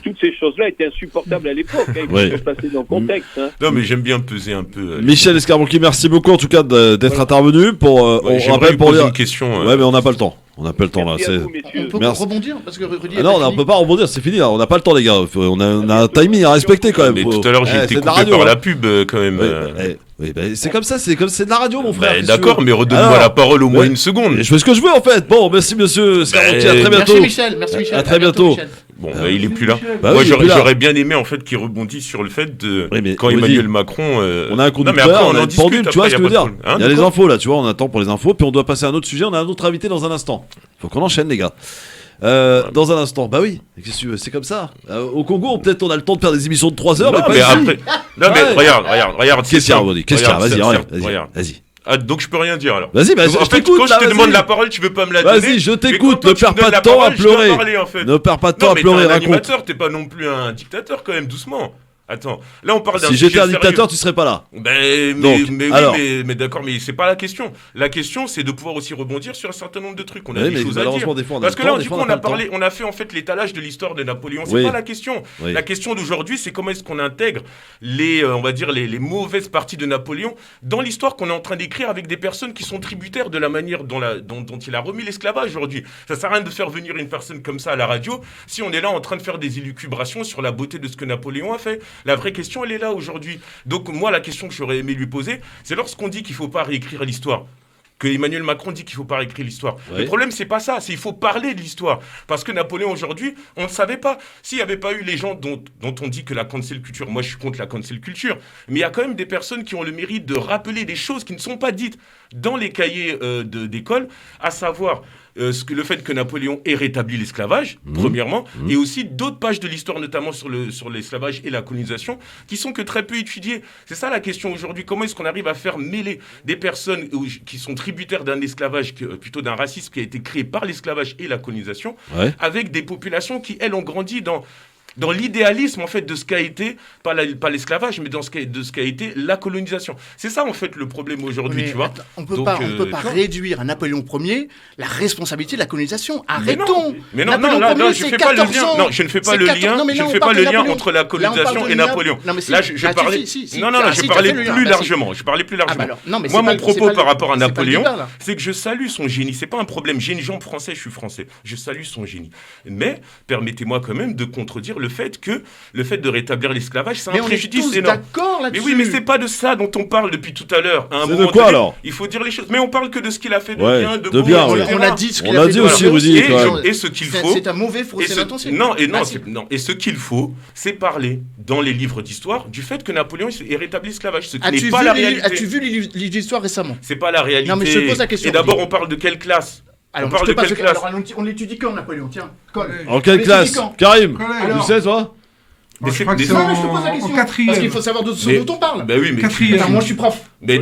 toutes ces choses-là étaient insupportables à l'époque. Il faut se passer dans le contexte. Non, mais j'aime bien peser un peu. Michel Escarbonqui, merci beaucoup en tout cas d'être intervenu. On rappelle pour lire une question. Ouais, mais on n'a pas le temps. On n'a pas le temps là. On peut rebondir parce que Rudy. Non, on peut pas rebondir, c'est fini. Là. On n'a pas le temps, les gars. On a un timing à respecter quand même. Mais tout à l'heure, j'ai été coupé par la pub quand même. Oui, c'est comme ça, c'est de la radio, mon frère. D'accord, mais redonne-moi la parole au moins une seconde. Je fais ce que je veux en fait. Bon, merci monsieur Escarbonqui, à très bientôt. Merci Michel. À très bientôt. Bon, il est plus là. Moi, j'aurais bien aimé en fait qu'il rebondisse sur le fait de quand Emmanuel Macron. On a un conducteur, on a une pendule, tu vois ce que je veux dire. Il y a les infos là, tu vois, on attend pour les infos, puis on doit passer à un autre sujet. On a un autre invité dans un instant. Faut qu'on enchaîne, les gars. Dans un instant, bah oui, c'est comme ça. Au Congo, peut-être on a le temps de faire des émissions de 3 heures, mais pas ici. Non, mais regarde. Qu'est-ce qu'il y a, vas-y. Ah, donc je peux rien dire alors. Vas-y, je t'écoute. Quand je te demande la parole, tu veux pas me la donner. Vas-y, je t'écoute. Ne perds pas de temps à pleurer. Ne perds pas de temps à pleurer, raconte. T'es un animateur, t'es pas non plus un dictateur quand même, doucement. Attends, là on parle d'un sujet sérieux. Si j'étais un dictateur, tu serais pas là. Mais d'accord, mais c'est pas la question. La question, c'est de pouvoir aussi rebondir sur un certain nombre de trucs. On a des choses à dire. Parce que là, du coup, on a fait en fait l'étalage de l'histoire de Napoléon. C'est pas la question. La question d'aujourd'hui, c'est comment est-ce qu'on intègre on va dire les mauvaises parties de Napoléon dans l'histoire qu'on est en train d'écrire avec des personnes qui sont tributaires de la manière dont il a remis l'esclavage aujourd'hui. Ça sert à rien de faire venir une personne comme ça à la radio si on est là en train de faire des élucubrations sur la beauté de ce que Napoléon a fait. La vraie question, elle est là aujourd'hui. Donc moi, la question que j'aurais aimé lui poser, c'est lorsqu'on dit qu'il ne faut pas réécrire l'histoire, que Emmanuel Macron dit qu'il ne faut pas réécrire l'histoire. Ouais. Le problème, c'est pas ça, c'est qu'il faut parler de l'histoire. Parce que Napoléon, aujourd'hui, on ne savait pas. S'il n'y avait pas eu les gens dont on dit que la cancel culture, moi je suis contre la cancel culture, mais il y a quand même des personnes qui ont le mérite de rappeler des choses qui ne sont pas dites dans les cahiers d'école, à savoir... le fait que Napoléon ait rétabli l'esclavage, premièrement, et aussi d'autres pages de l'histoire, notamment sur l'esclavage et la colonisation, qui sont que très peu étudiées. C'est ça la question aujourd'hui. Comment est-ce qu'on arrive à faire mêler des personnes qui sont tributaires d'un esclavage, plutôt d'un racisme qui a été créé par l'esclavage et la colonisation, avec des populations qui, elles, ont grandi dans l'idéalisme en fait de ce qu'a été pas l'esclavage, mais de ce qu'a été la colonisation. C'est ça en fait le problème aujourd'hui, tu vois. On peut pas réduire à Napoléon Ier la responsabilité de la colonisation. Arrêtons. Mais non, je fais pas le lien. Non, je ne fais pas le lien. Je ne fais pas le lien entre la colonisation et Napoléon. Là, je parlais. Je parlais plus largement. Je parlais plus largement. Moi, mon propos par rapport à Napoléon, c'est que je salue son génie. C'est pas un problème. J'ai une jambe française, je suis français. Je salue son génie. Mais permettez-moi quand même de contredire le fait de rétablir l'esclavage, c'est un préjudice énorme. Mais oui, mais c'est pas de ça dont on parle depuis tout à l'heure. C'est de quoi alors ? Il faut dire les choses. Mais on parle que de ce qu'il a fait de bien, de beau. On a dit ce qu'il a fait aussi, Rudy. Et ce qu'il faut. C'est un mauvais procès d'intention. Et ce qu'il faut, c'est parler dans les livres d'histoire du fait que Napoléon ait rétabli l'esclavage. Ce qui n'est pas la réalité. As-tu vu les livres d'histoire récemment ? C'est pas la réalité. Non, mais je te pose la question. Et d'abord, on parle de quelle classe ? Alors, on étudie quand, Napoléon ? Tiens, en quelle classe ? Karim, tu sais, toi ? Mais je crois que c'est en quatrième. Parce qu'il faut savoir de ce dont on parle. Bah oui, mais quatrième. Moi, je suis prof. Mais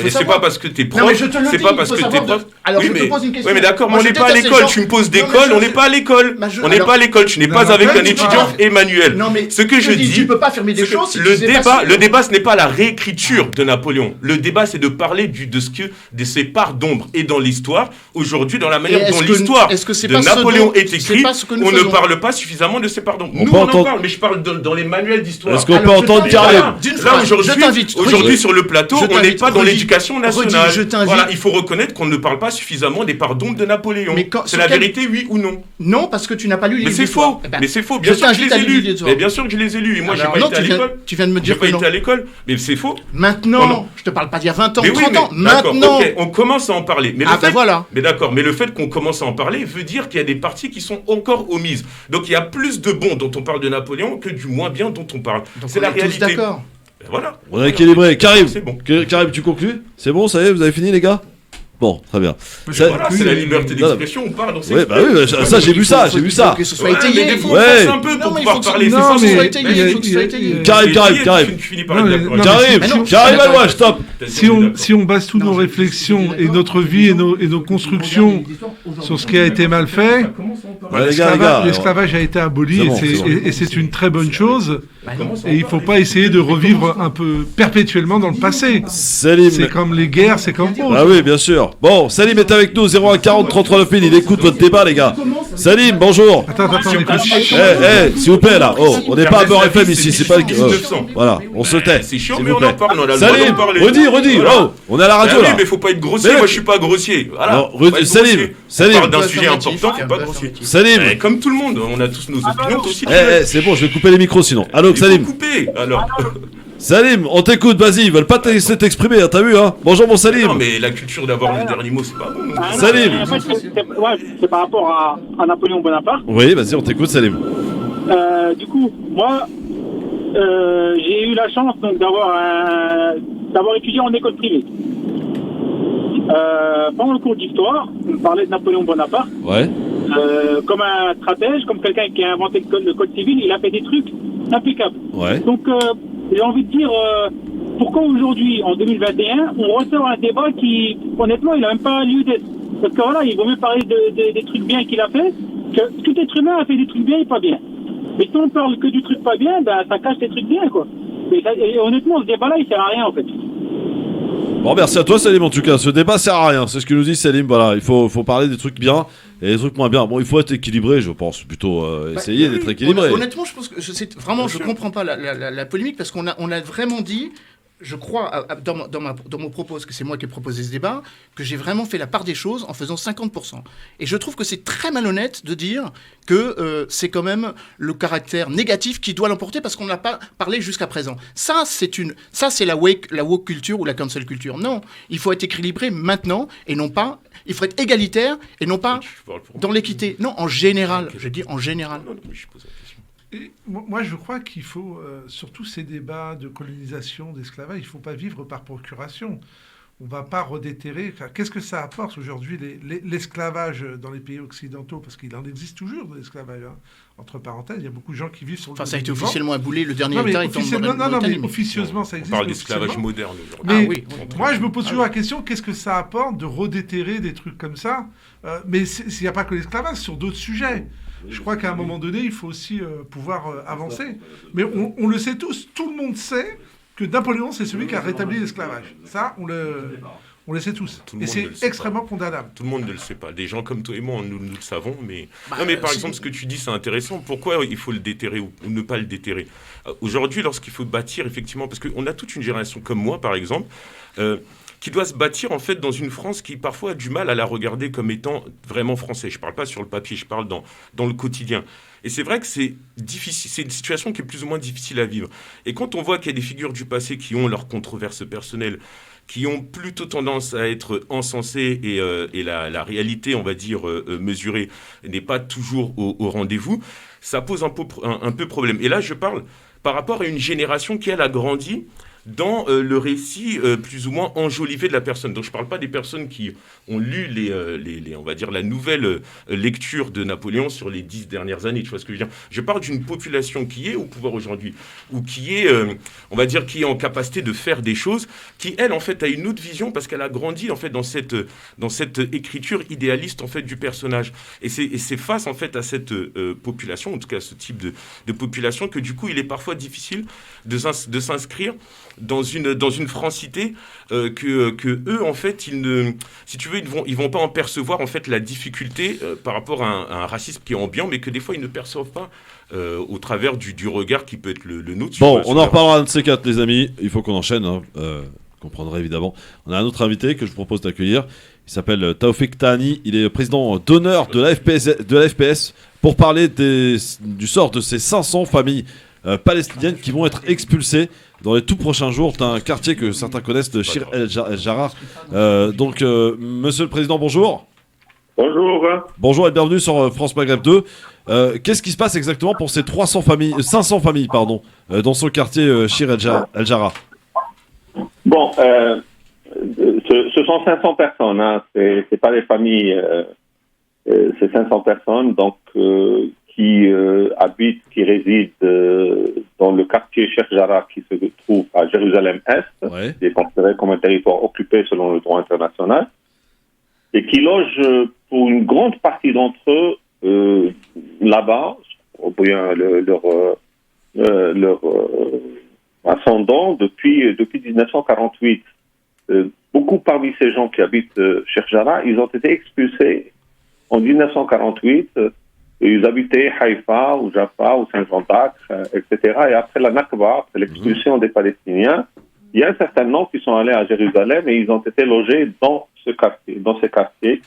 c'est pas parce que t'es prof. Non, mais je te le dis. C'est pas parce que t'es prof. Alors, je te pose une question. Oui, mais d'accord, on n'est pas à l'école. Tu me poses d'école, on n'est pas à l'école. On n'est pas à l'école. Tu n'es pas avec un étudiant, Emmanuel. Non, mais ce que je dis. Tu peux pas affirmer des choses. Le débat, ce n'est pas la réécriture de Napoléon. Le débat, c'est de parler de ces parts d'ombre et dans l'histoire. Aujourd'hui, dans la manière dont l'histoire de Napoléon est écrite, on ne parle pas suffisamment de ces parts d'ombre. Nous, on en parle, mais je parle dans les manuels d'histoire. Est-ce qu'on peut entendre Karim ? Là, aujourd'hui, sur le plateau, on n'est pas dans l'éducation nationale. Je t'invite. Voilà, il faut reconnaître qu'on ne parle pas suffisamment des parts d'ombre de Napoléon. C'est la vérité, oui ou non? Non, parce que tu n'as pas lu les livres. Mais c'est faux. Mais c'est faux. Bien sûr que je les ai lus. Mais bien sûr que je les ai lus. Et moi, j'ai pas été à l'école. Tu viens de me dire que j'ai pas été à l'école. Mais c'est faux. Maintenant, je te parle pas d'il y a 20 ans, mais 30 ans. Maintenant, ok, on commence à en parler. Mais voilà. Mais d'accord. Mais le fait qu'on commence à en parler veut dire qu'il y a des parties qui sont encore omises. Donc il y a plus de bon dont on parle de Napoléon que du moins bien dont on parle. C'est la réalité. D'accord. Voilà. On a équilibré. Karim, c'est bon. Karim, tu conclus? C'est bon, ça y est, vous avez fini, les gars? Bon, très bien. Voilà, c'est la liberté d'expression, on parle dans ces... Oui, bah oui, ça, j'ai vu ça, j'ai vu ça. Que ce soit étayé. Mais des fois, on pense un peu pour pouvoir parler. Il faut que ce soit étayé. Karim. Karim, Alouache, stop. Si on base toutes nos réflexions et notre vie et nos constructions sur ce qui a été mal fait, l'esclavage a été aboli et c'est une très bonne chose. Et il ne faut pas essayer de revivre un peu perpétuellement dans le passé. Salim. C'est comme les guerres, c'est comme bon. Ah oui, bien sûr. Bon, Salim est avec nous, 01 40 33 9000. Il écoute votre débat, les gars. Salim, bonjour. Attends, on écoute. S'il vous plaît, là. Oh, on n'est pas à Beurre FM ici, c'est pas... voilà, on se tait. C'est chiant, mais on en parle, on a le droit Salim, d'en parler. redis. Oh, on est à la radio, là. Mais faut pas être grossier, moi je suis pas grossier. Voilà. Salim. On parle d'un sujet important, faut pas être grossier. Salim. Comme tout le monde, on a tous nos opinions, aussi. C'est bon, je vais couper les micros sinon. Allô, Salim. Alors. Salim, on t'écoute, vas-y, ils veulent pas te laisser t'exprimer, hein, t'as vu, hein? Bonjour mon Salim. Non, mais la culture d'avoir le dernier mot, c'est pas bon. Salim. C'est par rapport à Napoléon Bonaparte. Oui, vas-y, on t'écoute, Salim. Du coup, moi, j'ai eu la chance donc d'avoir étudié en école privée. Pendant le cours d'histoire, on parlait de Napoléon Bonaparte. Ouais. Comme un stratège, comme quelqu'un qui a inventé le code civil, il a fait des trucs impeccables. Ouais. Donc, j'ai envie de dire, pourquoi aujourd'hui, en 2021, on ressort un débat qui, honnêtement, il n'a même pas lieu d'être. Parce que voilà, il vaut mieux parler des trucs bien qu'il a fait, que tout être humain a fait des trucs bien et pas bien. Mais si on parle que du truc pas bien, ben, ça cache les trucs bien, quoi. Et honnêtement, ce débat-là, il sert à rien, en fait. Bon, merci à toi, Salim, en tout cas. Ce débat sert à rien, c'est ce que nous dit Salim. Voilà, il faut parler des trucs bien et des trucs moins bien. Bon, il faut être équilibré, je pense. Plutôt essayer d'être équilibré. Honnêtement, je pense que je comprends pas la polémique parce qu'on a vraiment dit. Je crois, dans mon propos, parce que c'est moi qui ai proposé ce débat, que j'ai vraiment fait la part des choses en faisant 50%. Et je trouve que c'est très malhonnête de dire que c'est quand même le caractère négatif qui doit l'emporter parce qu'on n'a pas parlé jusqu'à présent. Ça, c'est la woke culture ou la cancel culture. Non, il faut être équilibré maintenant et non pas... Il faut être égalitaire et non pas dans l'équité. Non, en général. Je dis en général. Et moi, je crois qu'il faut, surtout ces débats de colonisation, d'esclavage, il ne faut pas vivre par procuration. On ne va pas redéterrer. Qu'est-ce que ça apporte aujourd'hui, l'esclavage dans les pays occidentaux? Parce qu'il en existe toujours de l'esclavage. Hein. Entre parenthèses, il y a beaucoup de gens qui vivent sur le... Enfin, ça a été officiellement aboulé, le dernier État étant mais officieusement, ça existe. On parle d'esclavage moderne aujourd'hui. Mais moi, je me pose toujours la question, qu'est-ce que ça apporte de redéterrer des trucs comme ça? Mais s'il n'y a pas que l'esclavage, sur d'autres sujets. Je crois qu'à un moment donné, il faut aussi pouvoir avancer. Mais on le sait tous, tout le monde sait que Napoléon, c'est celui qui a rétabli l'esclavage. Ça, on le sait tous. Et c'est extrêmement condamnable. Tout le monde ne le sait pas. Des gens comme toi et moi, nous le savons. Mais... non, mais par exemple, ce que tu dis, c'est intéressant. Pourquoi il faut le déterrer ou ne pas le déterrer? Aujourd'hui, lorsqu'il faut bâtir, effectivement, parce qu'on a toute une génération comme moi, par exemple, qui doit se bâtir en fait dans une France qui parfois a du mal à la regarder comme étant vraiment français. Je ne parle pas sur le papier, je parle dans le quotidien. Et c'est vrai que c'est difficile, c'est une situation qui est plus ou moins difficile à vivre. Et quand on voit qu'il y a des figures du passé qui ont leurs controverses personnelles, qui ont plutôt tendance à être encensées et la réalité, on va dire, mesurée, n'est pas toujours au rendez-vous, ça pose un peu problème. Et là, je parle par rapport à une génération qui, elle, a grandi dans le récit plus ou moins enjolivé de la personne. Donc je ne parle pas des personnes qui ont lu on va dire la nouvelle lecture de Napoléon sur les 10 dernières années. Tu vois ce que je veux dire? Je parle d'une population qui est au pouvoir aujourd'hui, ou qui est, on va dire, qui est en capacité de faire des choses, qui, elle, en fait, a une autre vision parce qu'elle a grandi, en fait, dans cette écriture idéaliste, en fait, du personnage. Et c'est face, en fait, à cette population, en tout cas, ce type de population, que, du coup, il est parfois difficile de s'inscrire dans une francité que eux, en fait, si tu veux, ils vont pas en percevoir, en fait, la difficulté par rapport à un racisme qui est ambiant, mais que des fois, ils ne perçoivent pas au travers du regard qui peut être le nôtre. Bon, on en reparlera un de ces quatre, les amis. Il faut qu'on enchaîne. Hein. Vous comprendrez évidemment. On a un autre invité que je vous propose d'accueillir. Il s'appelle Taoufik Tahani. Il est président d'honneur de la FPS pour parler du sort de ces 500 familles palestiniennes qui vont être expulsées dans les tout prochains jours d'un quartier que certains connaissent, de Shir el-Jarrah. Monsieur le Président, bonjour. Bonjour. Bonjour et bienvenue sur France Maghreb 2. Qu'est-ce qui se passe exactement pour ces 500 familles, dans ce quartier Shir el-Jarrah? Bon, ce sont 500 personnes, hein. C'est pas des familles, c'est 500 personnes donc qui habitent, qui résident dans le quartier Shir el-Jarrah qui se trouve à Jérusalem-Est, qui est considéré comme un territoire occupé selon le droit international, et qui logent pour une grande partie d'entre eux là-bas, ou bien leur ascendant depuis 1948. Beaucoup parmi ces gens qui habitent Shir el-Jarrah, ils ont été expulsés en 1948. Ils habitaient Haïfa ou Jaffa ou Saint-Jean-d'Acre, etc. Et après la Nakba, après l'expulsion des Palestiniens, il y a un certain nombre qui sont allés à Jérusalem et ils ont été logés dans ces quartiers.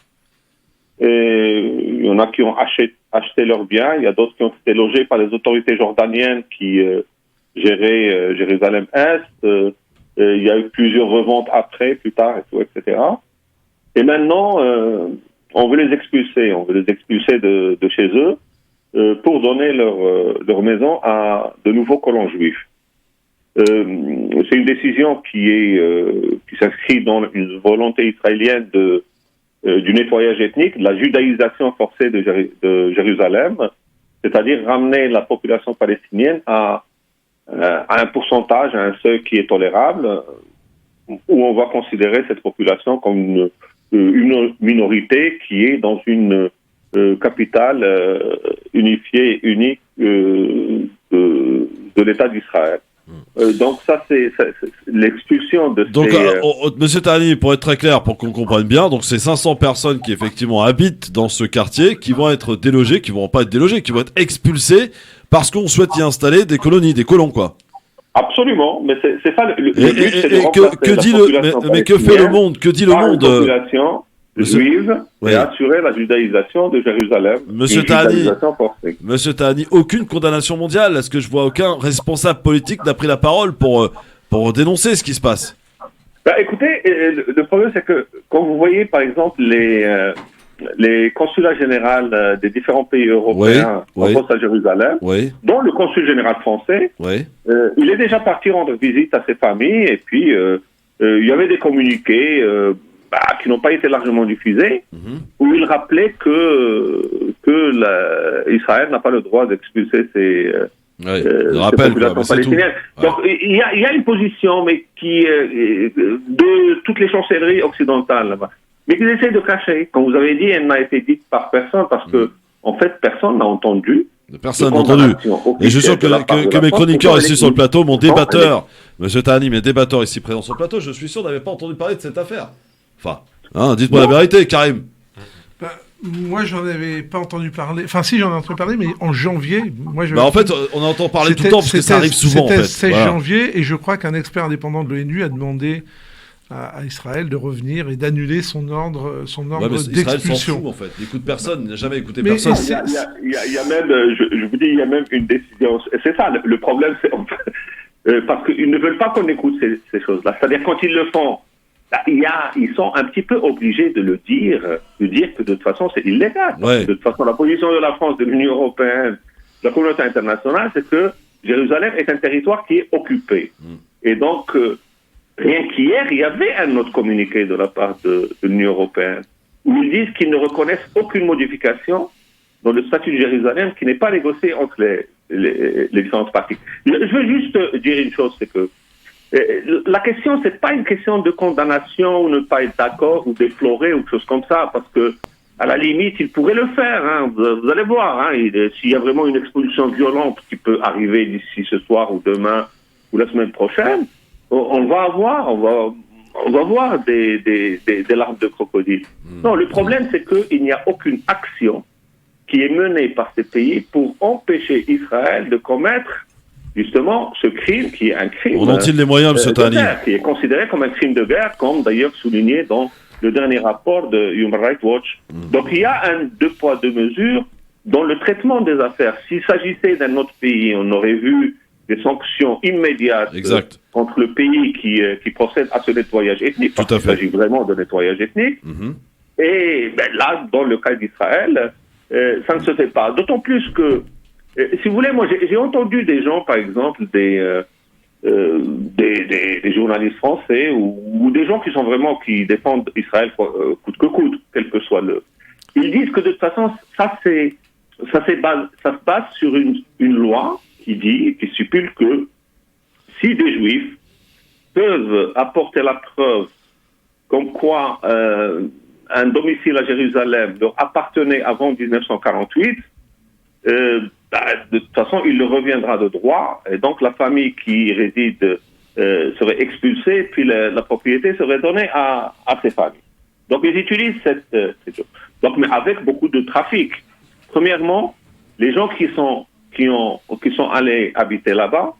Et il y en a qui ont acheté leurs biens, il y a d'autres qui ont été logés par les autorités jordaniennes qui géraient Jérusalem-Est. Il y a eu plusieurs reventes plus tard, et tout, etc. Et maintenant, on veut les expulser de chez eux pour donner leur maison à de nouveaux colons juifs. C'est une décision qui s'inscrit dans une volonté israélienne du nettoyage ethnique, de la judaïsation forcée de Jérusalem, c'est-à-dire ramener la population palestinienne à un pourcentage, à un seuil qui est tolérable, où on va considérer cette population comme une minorité qui est dans une capitale unifiée, unique de l'État d'Israël. Donc ça, c'est l'expulsion de Monsieur Tahani, pour être très clair, pour qu'on comprenne bien, donc c'est 500 personnes qui effectivement habitent dans ce quartier, qui vont être délogées, qui vont pas être délogées, qui vont être expulsées parce qu'on souhaite y installer des colonies, des colons, quoi. Absolument, mais c'est ça le but, c'est de mais que fait le monde? Que dit le monde? Population juive et assurer la judaïsation de Jérusalem. Monsieur Tahani, aucune condamnation mondiale. Est-ce que je vois aucun responsable politique n'a pris la parole pour dénoncer ce qui se passe? Écoutez, le problème c'est que quand vous voyez par exemple les consulats généraux des différents pays européens en poste à Jérusalem, dont le consul général français, il est déjà parti rendre visite à ces familles et puis il y avait des communiqués qui n'ont pas été largement diffusés, où il rappelait que Israël n'a pas le droit d'expulser ces populations palestiniennes. Donc il y a une position, mais qui de toutes les chancelleries occidentales là-bas, mais qu'ils essaient de cacher. Comme vous avez dit, elle n'a été dite par personne parce que en fait personne n'a entendu. Personne n'a entendu. Et je suis sûr que mes chroniqueurs ici sur le plateau, mon débatteur, Monsieur Tahani, mes débatteurs ici présents sur le plateau, je suis sûr n'avaient pas entendu parler de cette affaire. Enfin, dites-moi la vérité, Karim. Moi, j'en avais pas entendu parler. Enfin, si, j'en ai entendu parler, mais en janvier. En fait, on entend parler tout le temps parce que ça arrive souvent. C'était 16 janvier, et je crois qu'un expert indépendant de l'ONU a demandé à Israël de revenir et d'annuler son ordre d'expulsion. Israël s'en fout, en fait. Il n'écoute personne, il n'a jamais écouté personne. Il y a même, je vous dis, il y a même une décision. C'est ça, le problème, c'est parce qu'ils ne veulent pas qu'on écoute ces choses-là. C'est-à-dire, quand ils le font, ils sont un petit peu obligés de dire que de toute façon c'est illégal. De toute façon, la position de la France, de l'Union européenne, de la communauté internationale, c'est que Jérusalem est un territoire qui est occupé. Et donc, rien qu'hier, il y avait un autre communiqué de la part de l'Union européenne où ils disent qu'ils ne reconnaissent aucune modification dans le statut de Jérusalem qui n'est pas négocié entre les différentes parties. Je veux juste dire une chose, c'est que la question, c'est pas une question de condamnation ou ne pas être d'accord ou déplorer ou quelque chose comme ça, parce que à la limite, il pourrait le faire. Hein. Vous allez voir, s'il y a vraiment une expulsion violente qui peut arriver d'ici ce soir ou demain ou la semaine prochaine, on va voir des larmes de crocodile. Non, le problème, c'est qu'il n'y a aucune action qui est menée par ces pays pour empêcher Israël de commettre justement ce crime qui est un crime On en-t-il les moyens, M. de Tahani? guerre, qui est considéré comme un crime de guerre, comme d'ailleurs souligné dans le dernier rapport de Human Rights Watch. Donc il y a un deux poids, deux mesures dans le traitement des affaires. S'il s'agissait d'un autre pays, on aurait vu des sanctions immédiates contre le pays qui procède à ce nettoyage ethnique, parce qu'il s'agit vraiment de nettoyage ethnique. Et là, dans le cas d'Israël, ça ne se fait pas. D'autant plus que, si vous voulez, moi j'ai entendu des gens, par exemple, des journalistes français ou des gens qui défendent Israël coûte que coûte, quel que soit le... Ils disent que de toute façon, ça se base sur une loi qui stipule que si des Juifs peuvent apporter la preuve comme quoi un domicile à Jérusalem leur appartenait avant 1948, de toute façon, il leur reviendra de droit, et donc la famille qui réside serait expulsée, puis la propriété serait donnée à ces familles. Donc ils utilisent cette donc, mais avec beaucoup de trafic. Premièrement, les gens qui sont allés habiter là-bas,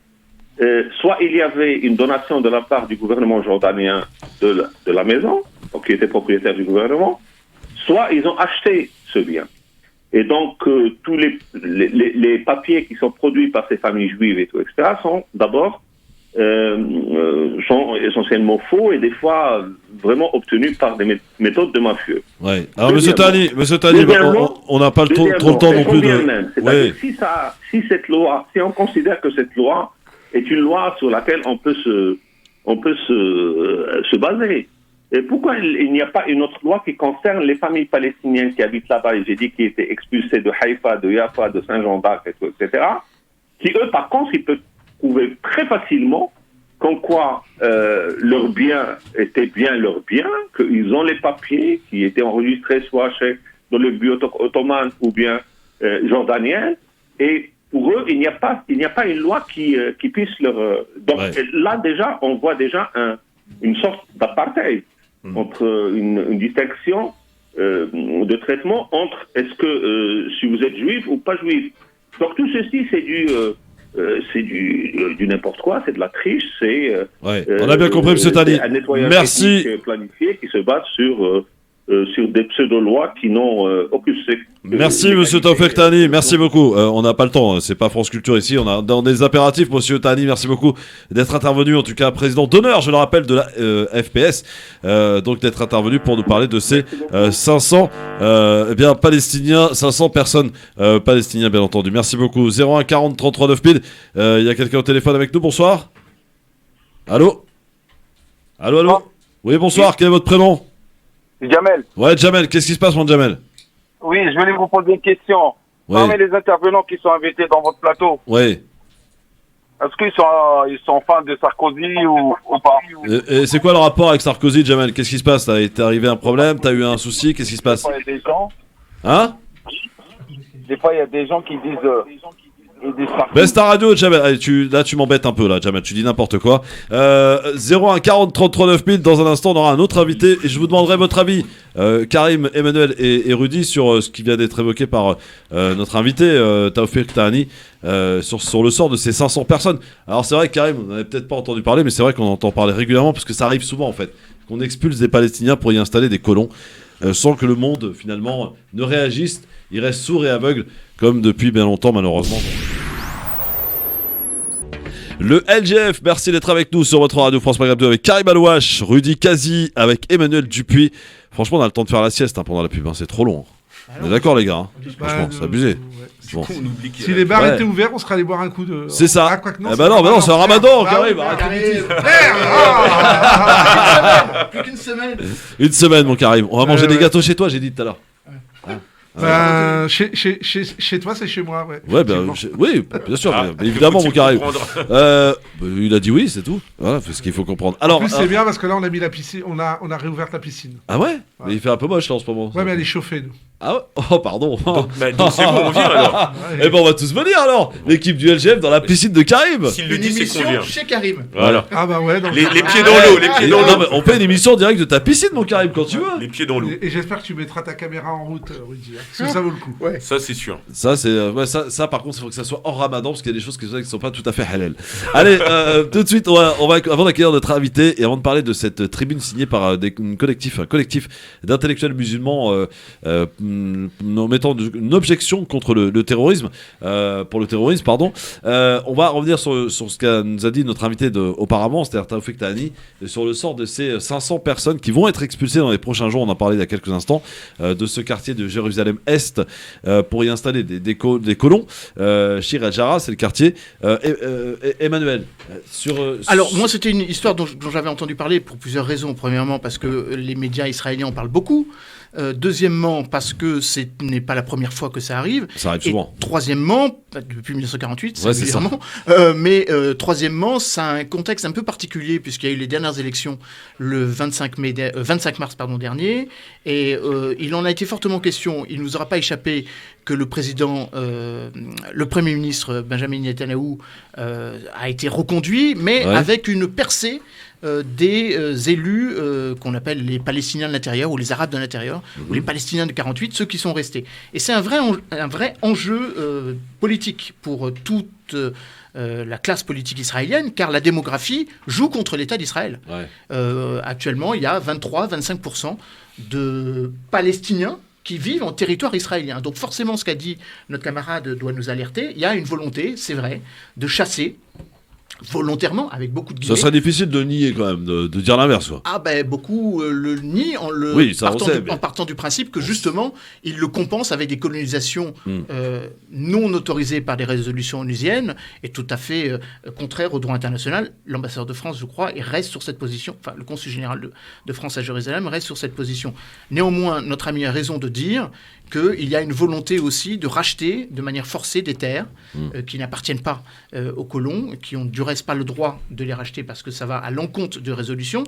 soit il y avait une donation de la part du gouvernement jordanien de la maison, donc qui était propriétaire du gouvernement, soit ils ont acheté ce bien. Et donc, tous les papiers qui sont produits par ces familles juives et tout, etc., sont d'abord sont essentiellement faux et des fois vraiment obtenus par des méthodes de mafieux. Ouais. Alors, Monsieur Tahani, on n'a pas trop le temps non plus de... C'est-à-dire si cette loi, si on considère que cette loi est une loi sur laquelle on peut se baser. Et pourquoi il n'y a pas une autre loi qui concerne les familles palestiniennes qui habitent là-bas, et j'ai dit qui étaient expulsées de Haïfa, de Yafa, de Saint-Jean-d'Arc, etc., qui eux, par contre, ils peuvent prouver très facilement comme quoi leurs biens étaient bien leurs biens, qu'ils ont les papiers qui étaient enregistrés soit dans le bureau ottoman ou bien jordanien, et pour eux, il n'y a pas une loi qui puisse leur... Donc là, déjà, on voit déjà une sorte d'apartheid, entre une distinction de traitement entre est-ce que si vous êtes juif ou pas juif. Donc tout ceci, c'est du n'importe quoi, c'est de la triche, c'est... on a bien compris, M. Tahani. Un nettoyage ethnique planifié qui se base sur des pseudo-lois qui n'ont aucune... Merci, M. Taoufik Tahani, merci beaucoup. On n'a pas le temps, c'est pas France Culture ici, on a dans des impératifs, M. Tahani, merci beaucoup d'être intervenu, en tout cas président d'honneur, je le rappelle, de la FPS, donc d'être intervenu pour nous parler de ces 500 Palestiniens, 500 personnes palestiniennes, bien entendu. Merci beaucoup. 01 40 33 9000, il y a quelqu'un au téléphone avec nous, bonsoir. Allô. Oui, bonsoir, quel est votre prénom? Jamel. Ouais, Jamel, qu'est-ce qui se passe, mon Jamel? Oui, je voulais vous poser une question. Parmi les intervenants qui sont invités dans votre plateau, est-ce qu'ils sont fans de Sarkozy ou pas? Et c'est quoi le rapport avec Sarkozy, Jamel? Qu'est-ce qui se passe? T'es arrivé un problème? T'as eu un souci? Qu'est-ce qui se passe? Des fois, il y a des gens... Hein? Des fois, il y a des gens qui disent... Baisse ta radio, Jamel. Allez, là, tu m'embêtes un peu, là, Jamel. Tu dis n'importe quoi. 01 40 33 9000. Dans un instant, on aura un autre invité et je vous demanderai votre avis, Karim, Emmanuel et Rudy, sur ce qui vient d'être évoqué par notre invité, Taoufik Tahani, sur le sort de ces 500 personnes. Alors, c'est vrai, Karim, on n'en avait peut-être pas entendu parler, mais c'est vrai qu'on entend parler régulièrement parce que ça arrive souvent, en fait, qu'on expulse des Palestiniens pour y installer des colons sans que le monde, finalement, ne réagisse. Il reste sourd et aveugle, comme depuis bien longtemps, malheureusement. Le LGF, merci d'être avec nous sur votre radio France Maghreb 2 avec Karim Alouache, Rudy Kazi, avec Emmanuel Dupuis. Franchement, on a le temps de faire la sieste pendant la pub, c'est trop long. On est d'accord, les gars, Franchement, c'est abusé. Bon. Si les bars étaient ouverts, on serait allé boire un coup de... C'est ça. Non, c'est un ramadan, Karim. Plus qu'une semaine. Une semaine, mon Karim. On va manger des gâteaux chez toi, j'ai dit tout à l'heure. Chez toi, c'est chez moi, oui, bien sûr, évidemment, mon Karim. Il a dit oui, c'est tout. Voilà, c'est ce qu'il faut comprendre. Alors, en plus, c'est bien parce que là, on a mis la piscine, on a réouvert la piscine. Ah ouais, mais il fait un peu moche là en ce moment. Ouais, mais elle est chauffée, nous. Ah ouais. Oh pardon. Donc c'est bon, on vient alors. Eh ben on va tous venir alors. L'équipe du LGF dans la piscine de Karim. S'il le Une dit, c'est qu'on émission vient. chez Karim. Voilà. Ah bah ouais. Les pieds dans l'eau, les pieds dans Non, l'eau. mais on fait une émission en direct de ta piscine, mon Karim, quand tu veux. Les pieds dans l'eau. Et j'espère que tu mettras ta caméra en route, Rudy, parce que ça vaut le coup. Ouais. Ça, c'est sûr. Ça, c'est ça par contre, il faut que ça soit en Ramadan parce qu'il y a des choses qui sont pas tout à fait halal. Allez, tout de suite, on va avant d'accueillir notre invité et avant de parler de cette tribune signée par un collectif d'intellectuels musulmans mettant une objection contre le terrorisme, pour le terrorisme, pardon. On va revenir sur ce que nous a dit notre invité auparavant, c'est-à-dire Taoufik Tahani, sur le sort de ces 500 personnes qui vont être expulsées dans les prochains jours. On en parlait il y a quelques instants de ce quartier de Jérusalem-Est pour y installer des colons. Shir al-Jarrah, c'est le quartier. Emmanuel, Alors, moi, c'était une histoire dont j'avais entendu parler pour plusieurs raisons. Premièrement, parce que les médias israéliens en parlent beaucoup. Deuxièmement, parce que ce n'est pas la première fois que ça arrive. Ça arrive souvent. Et troisièmement, depuis 1948, ouais, c'est ça. Mais troisièmement, ça a un contexte un peu particulier puisqu'il y a eu les dernières élections le 25 mars dernier. Et il en a été fortement question. Il ne nous aura pas échappé que le Premier ministre Benjamin Netanyahou a été reconduit, mais avec une percée des élus qu'on appelle les Palestiniens de l'intérieur ou les Arabes de l'intérieur, ou les Palestiniens de 48, ceux qui sont restés. Et c'est un vrai enjeu politique pour toute la classe politique israélienne, car la démographie joue contre l'État d'Israël. Actuellement, il y a 23-25% de Palestiniens qui vivent en territoire israélien. Donc forcément, ce qu'a dit notre camarade doit nous alerter. Il y a une volonté, c'est vrai, de chasser volontairement, avec beaucoup de guillemets. Ça serait difficile de nier quand même, de dire l'inverse, quoi. Ah ben beaucoup le nient en partant du principe que justement ils le compensent avec des colonisations non autorisées par des résolutions onusiennes et tout à fait contraires au droit international. L'ambassadeur de France, je crois, reste sur cette position. Enfin, le consul général de France à Jérusalem reste sur cette position. Néanmoins, notre ami a raison de dire qu'il y a une volonté aussi de racheter de manière forcée des terres qui n'appartiennent pas aux colons, qui ont du reste pas le droit de les racheter parce que ça va à l'encontre de résolutions.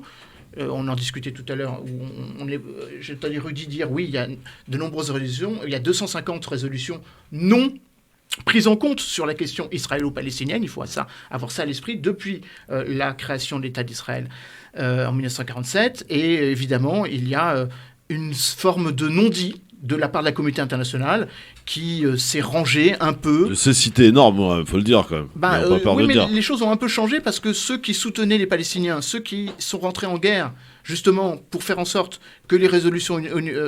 On en discutait tout à l'heure, où j'ai entendu Rudy dire, oui, il y a de nombreuses résolutions, il y a 250 résolutions non prises en compte sur la question israélo-palestinienne, il faut avoir ça à l'esprit, depuis la création de l'État d'Israël en 1947, et évidemment, il y a une forme de non-dit de la part de la communauté internationale qui s'est rangée un peu. C'est cité énorme, il faut le dire quand même. Oui, mais les choses ont un peu changé parce que ceux qui soutenaient les Palestiniens, ceux qui sont rentrés en guerre, justement, pour faire en sorte que les résolutions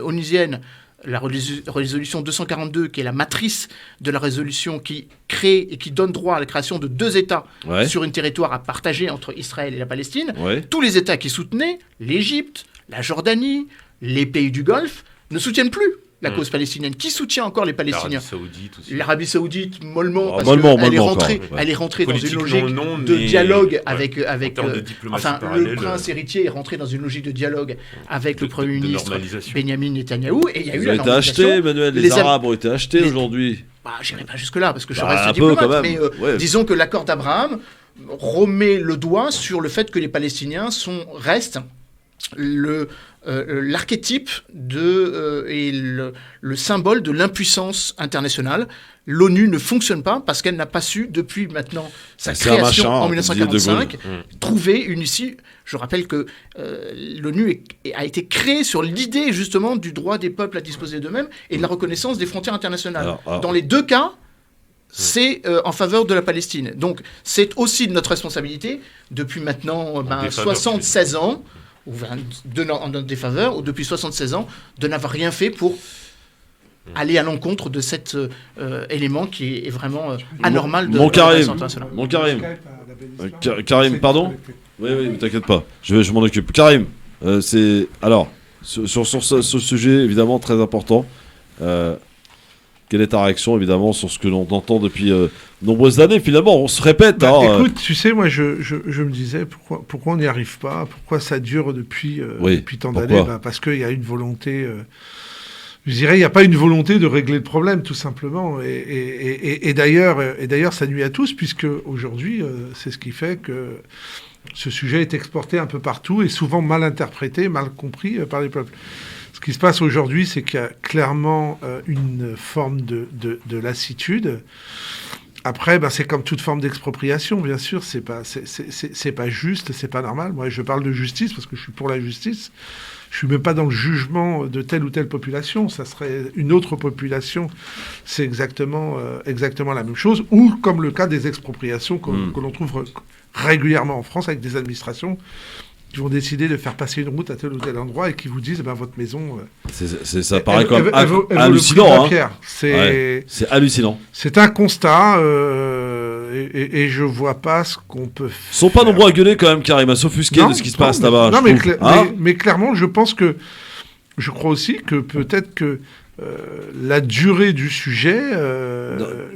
onusiennes, la résolution 242, qui est la matrice de la résolution qui crée et qui donne droit à la création de 2 États sur un territoire à partager entre Israël et la Palestine, tous les États qui soutenaient, l'Égypte, la Jordanie, les pays du Golfe, ne soutiennent plus la cause palestinienne. Qui soutient encore les Palestiniens ? L'Arabie Saoudite, mollement, parce qu'elle est rentrée dans une logique de dialogue avec le prince héritier est rentré dans une logique de dialogue avec le Premier ministre Benjamin Netanyahou, et il y a eu la normalisation. Ils ont été achetés, Emmanuel, les Arabes ont été achetés aujourd'hui. J'irai pas jusque-là, parce que je reste diplomate, mais disons que l'accord d'Abraham remet le doigt sur le fait que les Palestiniens restent l'archétype et le symbole de l'impuissance internationale. L'ONU ne fonctionne pas parce qu'elle n'a pas su, depuis maintenant sa création en 1945, trouver une issue. Je rappelle que l'ONU a été créée sur l'idée justement du droit des peuples à disposer d'eux-mêmes et de la reconnaissance des frontières internationales. Dans les deux cas, c'est en faveur de la Palestine. Donc c'est aussi de notre responsabilité, depuis maintenant 76 ans, ou en notre défaveur, ou depuis 76 ans, de n'avoir rien fait pour aller à l'encontre de cet élément qui est vraiment anormal de la internationale. Mon Karim. Karim, pardon ? Oui, ne t'inquiète pas, je m'en occupe. Karim, alors, sur ce sujet évidemment très important, quelle est ta réaction, évidemment, sur ce que l'on entend depuis nombreuses années ? Finalement, on se répète. Écoute, tu sais, moi, je me disais, pourquoi on n'y arrive pas ? Pourquoi ça dure depuis tant d'années ? Parce qu'il y a une volonté... je dirais, il n'y a pas une volonté de régler le problème, tout simplement. Et d'ailleurs, ça nuit à tous, puisque aujourd'hui, c'est ce qui fait que ce sujet est exporté un peu partout et souvent mal interprété, mal compris par les peuples. Ce qui se passe aujourd'hui, c'est qu'il y a clairement une forme de lassitude. Après, c'est comme toute forme d'expropriation, bien sûr. C'est pas juste, c'est pas normal. Moi, je parle de justice parce que je suis pour la justice. Je suis même pas dans le jugement de telle ou telle population. Ça serait une autre population. C'est exactement la même chose. Ou comme le cas des expropriations que l'on trouve régulièrement en France avec des administrations qui vont décider de faire passer une route à tel ou tel endroit et qui vous disent votre maison... ça paraît comme hallucinant. C'est hallucinant. C'est un constat et je vois pas ce qu'on peut faire. Ils sont pas nombreux à gueuler quand même, Karim, à s'offusquer de ce qui se passe là-bas. Non, mais clairement, je crois aussi que peut-être que la durée du sujet,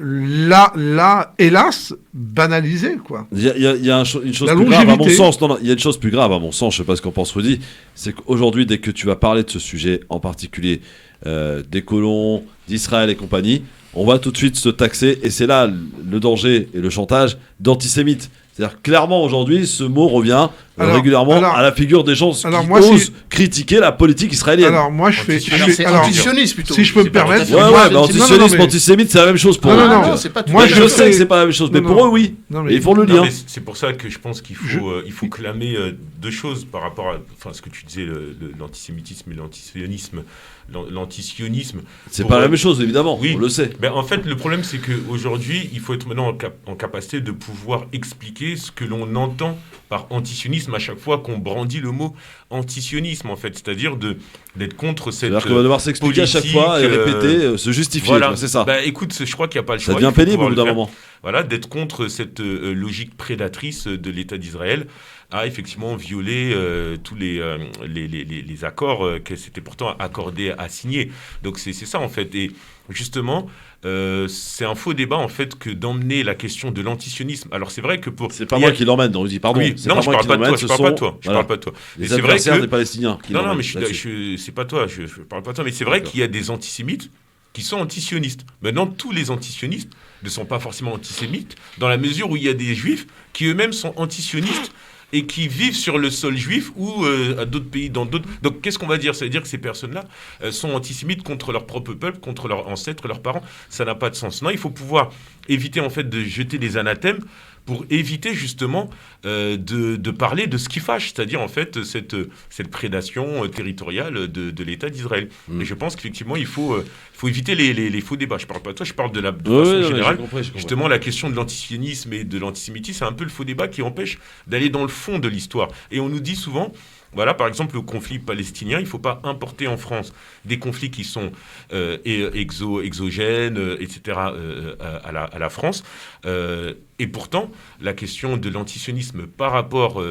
là, hélas, banalisée, quoi. Il y a une chose plus grave à mon sens. Non, il y a une chose plus grave à mon sens. Je sais pas ce qu'en pense Rudy. C'est qu'aujourd'hui, dès que tu vas parler de ce sujet, en particulier des colons, d'Israël et compagnie, on va tout de suite se taxer. Et c'est là le danger et le chantage d'antisémites. C'est-à-dire clairement aujourd'hui, ce mot revient régulièrement à la figure des gens qui osent critiquer la politique israélienne. Alors moi c'est antisioniste plutôt. Si je peux me permettre. Antisionisme, antisémite, c'est la même chose pour eux. Non, c'est pas tout. Moi je sais que c'est pas la même chose, mais pour eux oui. Et ils font le lien. C'est pour ça que je pense qu'il faut clamer deux choses par rapport à ce que tu disais, l'antisémitisme et l'antisionisme. L'antisionisme. C'est pas la même chose, évidemment, on le sait. Mais en fait, le problème, c'est qu'aujourd'hui, il faut être maintenant en capacité de pouvoir expliquer ce que l'on entend par antisionisme à chaque fois qu'on brandit le mot antisionisme, en fait. C'est-à-dire d'être contre cette C'est-à-dire qu'on va devoir s'expliquer à chaque fois et répéter, se justifier, voilà. C'est ça. Écoute, je crois qu'il n'y a pas le choix. Ça devient pénible au bout d'un moment. Voilà, d'être contre cette logique prédatrice de l'État d'Israël a effectivement violé tous les accords que c'était pourtant accordé à signer. Donc c'est ça en fait. Et justement, c'est un faux débat en fait que d'emmener la question de l'antisionisme. Alors c'est vrai que c'est pas moi qui l'emmène, donc je dis pardon. Oui, non, je parle pas de toi. Je parle pas de toi. Les adversaires des Palestiniens. Non, mais c'est pas toi. Je parle pas de toi. Mais c'est vrai qu'il y a des antisémites qui sont antisionistes. Maintenant, tous les antisionistes ne sont pas forcément antisémites, dans la mesure où il y a des juifs qui eux-mêmes sont antisionistes et qui vivent sur le sol juif ou à d'autres pays, dans d'autres... Donc qu'est-ce qu'on va dire ? Ça veut dire que ces personnes-là sont antisémites contre leur propre peuple, contre leurs ancêtres, leurs parents. Ça n'a pas de sens. Non, il faut pouvoir éviter en fait de jeter des anathèmes pour éviter justement de parler de ce qui fâche, c'est-à-dire en fait cette prédation territoriale de l'État d'Israël. Et je pense qu'effectivement il faut éviter les faux débats. Je parle pas de toi, je parle de façon générale. J'ai compris. Justement, la question de l'antisionisme et de l'antisémitisme, c'est un peu le faux débat qui empêche d'aller dans le fond de l'histoire. Et on nous dit souvent... Voilà, par exemple, le conflit palestinien, il ne faut pas importer en France des conflits qui sont exogènes, etc., à la France. Et pourtant, la question de l'antisionisme par rapport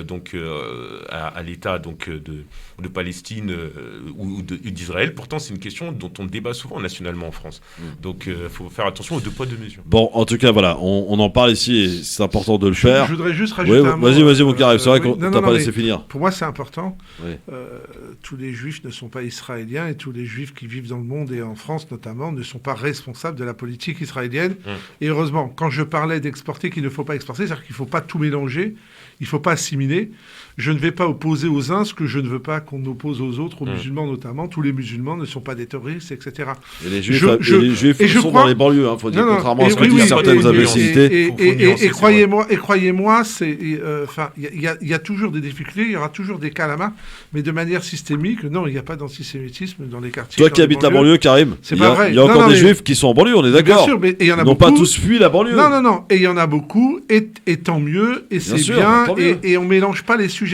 à l'État de Palestine ou d'Israël, pourtant, c'est une question dont on débat souvent nationalement en France. Donc, il faut faire attention aux deux poids, deux mesures. Bon, en tout cas, voilà, on en parle ici et c'est important de le faire. Je voudrais juste rajouter un mot. Vas-y, mon Karim, c'est vrai qu'on t'a pas laissé finir. Pour moi, c'est important. Oui. Tous les juifs ne sont pas israéliens et tous les juifs qui vivent dans le monde et en France notamment ne sont pas responsables de la politique israélienne. Et heureusement, quand je parlais d'exporter, qu'il ne faut pas exporter, c'est-à-dire qu'il ne faut pas tout mélanger, il ne faut pas assimiler. Je ne vais pas opposer aux uns ce que je ne veux pas qu'on oppose aux autres, aux musulmans notamment. Tous les musulmans ne sont pas des terroristes, etc. Et les juifs sont dans les banlieues, il faut dire, contrairement à ce que disent certaines imbécilités. Et croyez-moi, il y a toujours des difficultés, il y aura toujours des cas à la main, mais de manière systémique, non, il n'y a pas d'antisémitisme dans les quartiers. Toi qui habites la banlieue, Karim, c'est pas vrai. Il y a encore des juifs qui sont en banlieue, on est d'accord. Bien sûr, mais ils n'ont pas tous fui la banlieue. Non, et il y en a beaucoup, et tant mieux, et c'est bien, et on mélange pas les sujets.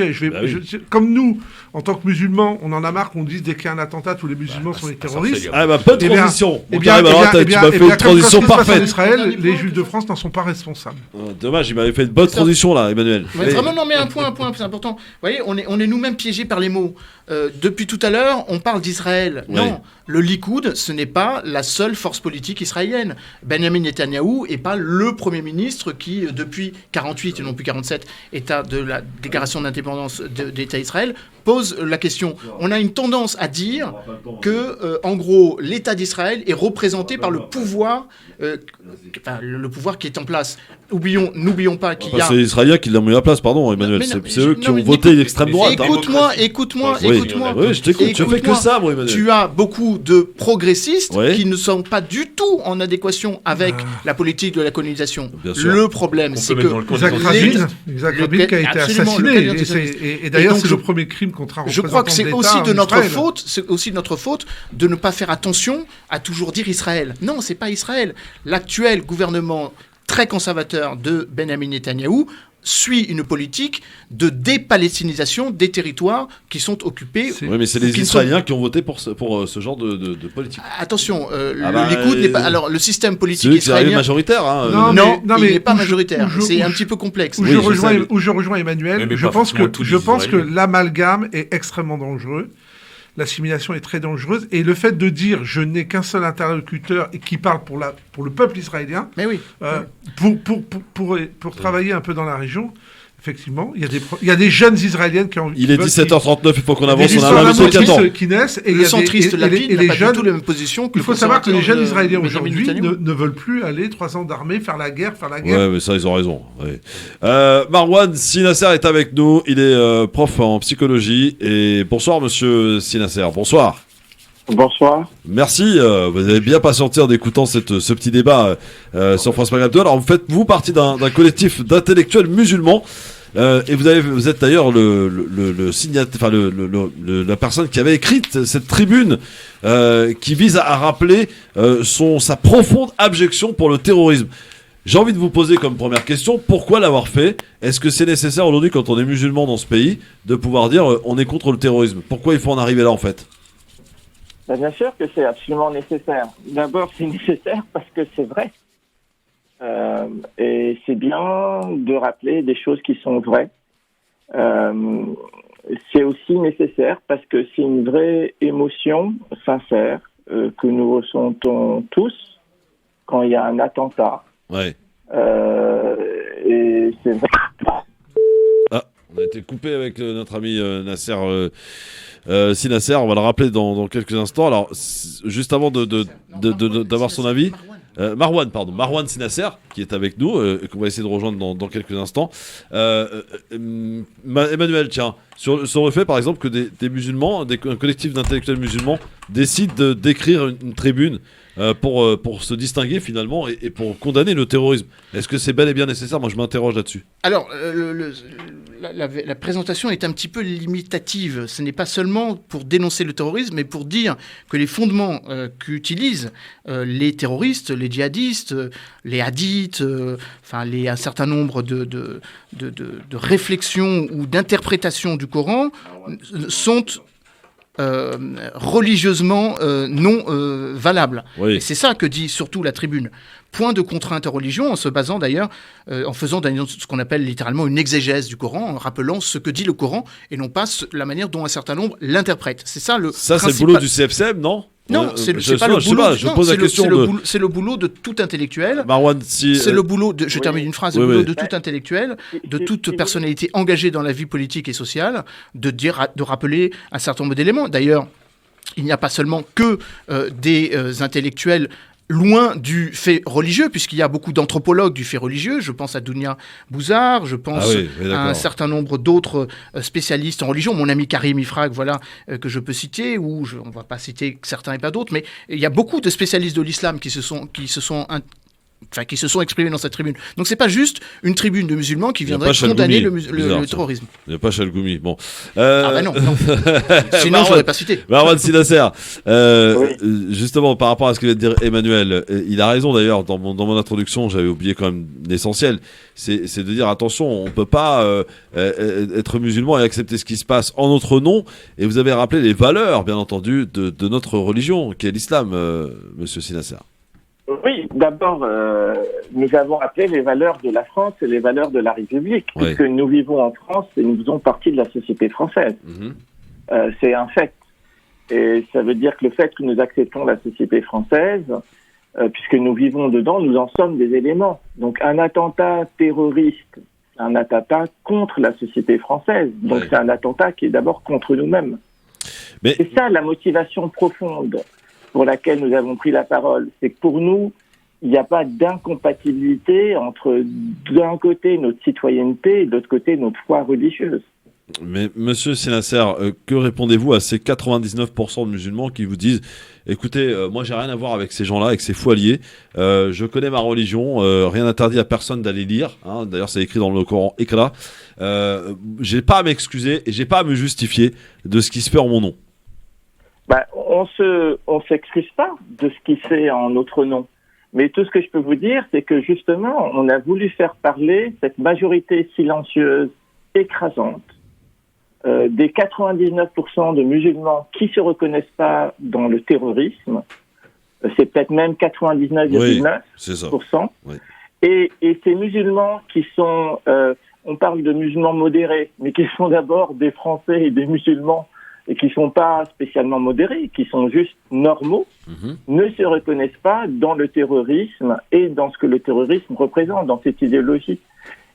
Comme nous, en tant que musulmans, on en a marre qu'on dise dès qu'il y a un attentat, tous les musulmans sont des terroristes. Bonne transition. Tu m'as fait une transition parfaite. Israël, les juifs de France n'en sont pas responsables. Dommage, il m'avait fait une bonne transition là, Emmanuel. Vraiment, non, mais un point plus important. Vous voyez, on est nous-mêmes piégés par les mots. Depuis tout à l'heure, on parle d'Israël. Ouais. Non, le Likoud, ce n'est pas la seule force politique israélienne. Benjamin Netanyahou n'est pas le Premier ministre qui, depuis 48 et non plus 47, État de la déclaration d'indépendance d'État Israël, pose la question. On a une tendance à dire que, en gros, l'État d'Israël est représenté par le pouvoir, le pouvoir qui est en place. N'oublions pas qu'il y a... C'est les Israéliens qui l'ont mis à la place, pardon, Emmanuel. C'est eux qui ont voté l'extrême droite. Écoute-moi. Oui, je t'écoute. Je fais que ça, moi, Emmanuel. Tu as beaucoup de progressistes qui ne sont pas du tout en adéquation avec la politique de la colonisation. Le problème, c'est que... Isaac Rabin qui a été assassiné. Et d'ailleurs, c'est le premier crime contre un représentant de l'État. Je crois que c'est aussi de notre faute de ne pas faire attention à toujours dire Israël. Non, c'est pas Israël. L'actuel gouvernement très conservateur de Benjamin Netanyahou suit une politique de dépalestinisation des territoires qui sont occupés. Oui, mais c'est les Israéliens qui ont voté pour ce genre de politique. Attention, le Likoud n'est pas... Alors, le système politique israélien... C'est majoritaire. Hein, non, il n'est pas majoritaire. C'est un petit peu complexe. Où je rejoins Emmanuel, je pense que l'amalgame est extrêmement dangereux. L'assimilation est très dangereuse. Et le fait de dire « je n'ai qu'un seul interlocuteur et qui parle pour le peuple israélien », pour travailler un peu dans la région, effectivement, il y a des jeunes Israéliennes qui ont... Il est 17h39, il faut qu'on avance. On a un centriste qui naissent. Et le centriste Lapid n'a pas du tout la même position que... Il faut savoir que les jeunes Israéliens aujourd'hui ne veulent plus aller 3 ans d'armée, faire la guerre. Ouais, mais ça, ils ont raison. Ouais. Marwan Sinasser est avec nous. Il est prof en psychologie. Et bonsoir, monsieur Sinasser. Bonsoir. Bonsoir. Merci, vous avez bien patienté en écoutant ce petit débat sur France Maghreb 2. Alors, vous partie d'un collectif d'intellectuels musulmans. Et vous êtes d'ailleurs la personne qui avait écrit cette tribune qui vise à rappeler sa profonde abjection pour le terrorisme. J'ai envie de vous poser comme première question, pourquoi l'avoir fait ? Est-ce que c'est nécessaire aujourd'hui, quand on est musulman dans ce pays, de pouvoir dire on est contre le terrorisme ? Pourquoi il faut en arriver là en fait ? Bien sûr que c'est absolument nécessaire. D'abord, c'est nécessaire parce que c'est vrai. Et c'est bien de rappeler des choses qui sont vraies. C'est aussi nécessaire parce que c'est une vraie émotion sincère que nous ressentons tous quand il y a un attentat. Ouais. Et c'est vrai. Ah, on a été coupé avec notre ami Nasser Sinasser. On va le rappeler dans quelques instants. Alors, juste avant d'avoir son avis... Marwan Sinasser, qui est avec nous, et qu'on va essayer de rejoindre dans quelques instants. Emmanuel, tiens, sur le fait, par exemple, que des musulmans, un collectif d'intellectuels musulmans décide d'écrire une tribune pour se distinguer finalement et pour condamner le terrorisme. Est-ce que c'est bel et bien nécessaire ? Moi, je m'interroge là-dessus. Alors, la présentation est un petit peu limitative. Ce n'est pas seulement pour dénoncer le terrorisme, mais pour dire que les fondements qu'utilisent les terroristes, les djihadistes, les hadiths, un certain nombre de réflexions ou d'interprétations du Coran sont religieusement non valables. Oui. Et c'est ça que dit surtout la tribune. Point de contrainte à religion, en se basant d'ailleurs, en faisant ce qu'on appelle littéralement une exégèse du Coran, en rappelant ce que dit le Coran et non pas la manière dont un certain nombre l'interprètent. C'est ça le principal... c'est le boulot du CFCM, non ? Non, c'est pas le boulot. C'est le boulot de tout intellectuel. Marwan, c'est le boulot de. Je termine une phrase. Le boulot de tout intellectuel, de toute personnalité engagée dans la vie politique et sociale, de rappeler un certain nombre d'éléments. D'ailleurs, il n'y a pas seulement que des intellectuels loin du fait religieux, puisqu'il y a beaucoup d'anthropologues du fait religieux. Je pense à Dounia Bouzard, je pense à un certain nombre d'autres spécialistes en religion. Mon ami Karim Ifrag, que je peux citer, on ne va pas citer certains et pas d'autres, mais il y a beaucoup de spécialistes de l'islam qui se sont exprimés dans cette tribune. Donc c'est pas juste une tribune de musulmans qui viendrait condamner le terrorisme. Il n'y a pas Chalgoumi. Bon. Non. Sinon je l'aurais pas cité. Marwan Sinasser, justement par rapport à ce que vient de dire Emmanuel, il a raison d'ailleurs, dans mon introduction, j'avais oublié quand même l'essentiel, c'est de dire attention, on peut pas être musulman et accepter ce qui se passe en notre nom, et vous avez rappelé les valeurs, bien entendu, de notre religion, qui est l'islam, monsieur Sinasser. Oui, d'abord, nous avons appelé les valeurs de la France et les valeurs de la République, puisque nous vivons en France et nous faisons partie de la société française. C'est un fait. Et ça veut dire que le fait que nous acceptons la société française, puisque nous vivons dedans, nous en sommes des éléments. Donc un attentat terroriste c'est un attentat contre la société française. Donc c'est un attentat qui est d'abord contre nous-mêmes. C'est ça la motivation profonde pour laquelle nous avons pris la parole. C'est que pour nous, il n'y a pas d'incompatibilité entre d'un côté notre citoyenneté et de l'autre côté notre foi religieuse. Mais monsieur Sinasser, que répondez-vous à ces 99% de musulmans qui vous disent « Écoutez, moi j'ai rien à voir avec ces gens-là, avec ces fous alliés, je connais ma religion, rien n'interdit à personne d'aller lire, hein, d'ailleurs c'est écrit dans le Coran, Iqra, j'ai pas à m'excuser et j'ai pas à me justifier de ce qui se fait en mon nom. » On s'excuse pas de ce qui se fait en notre nom. Mais tout ce que je peux vous dire, c'est que justement, on a voulu faire parler cette majorité silencieuse, écrasante, des 99% de musulmans qui se reconnaissent pas dans le terrorisme. C'est peut-être même 99,9%. Oui. Et ces musulmans qui sont, on parle de musulmans modérés, mais qui sont d'abord des Français et des musulmans et qui sont pas spécialement modérés, qui sont juste normaux, ne se reconnaissent pas dans le terrorisme et dans ce que le terrorisme représente, dans cette idéologie.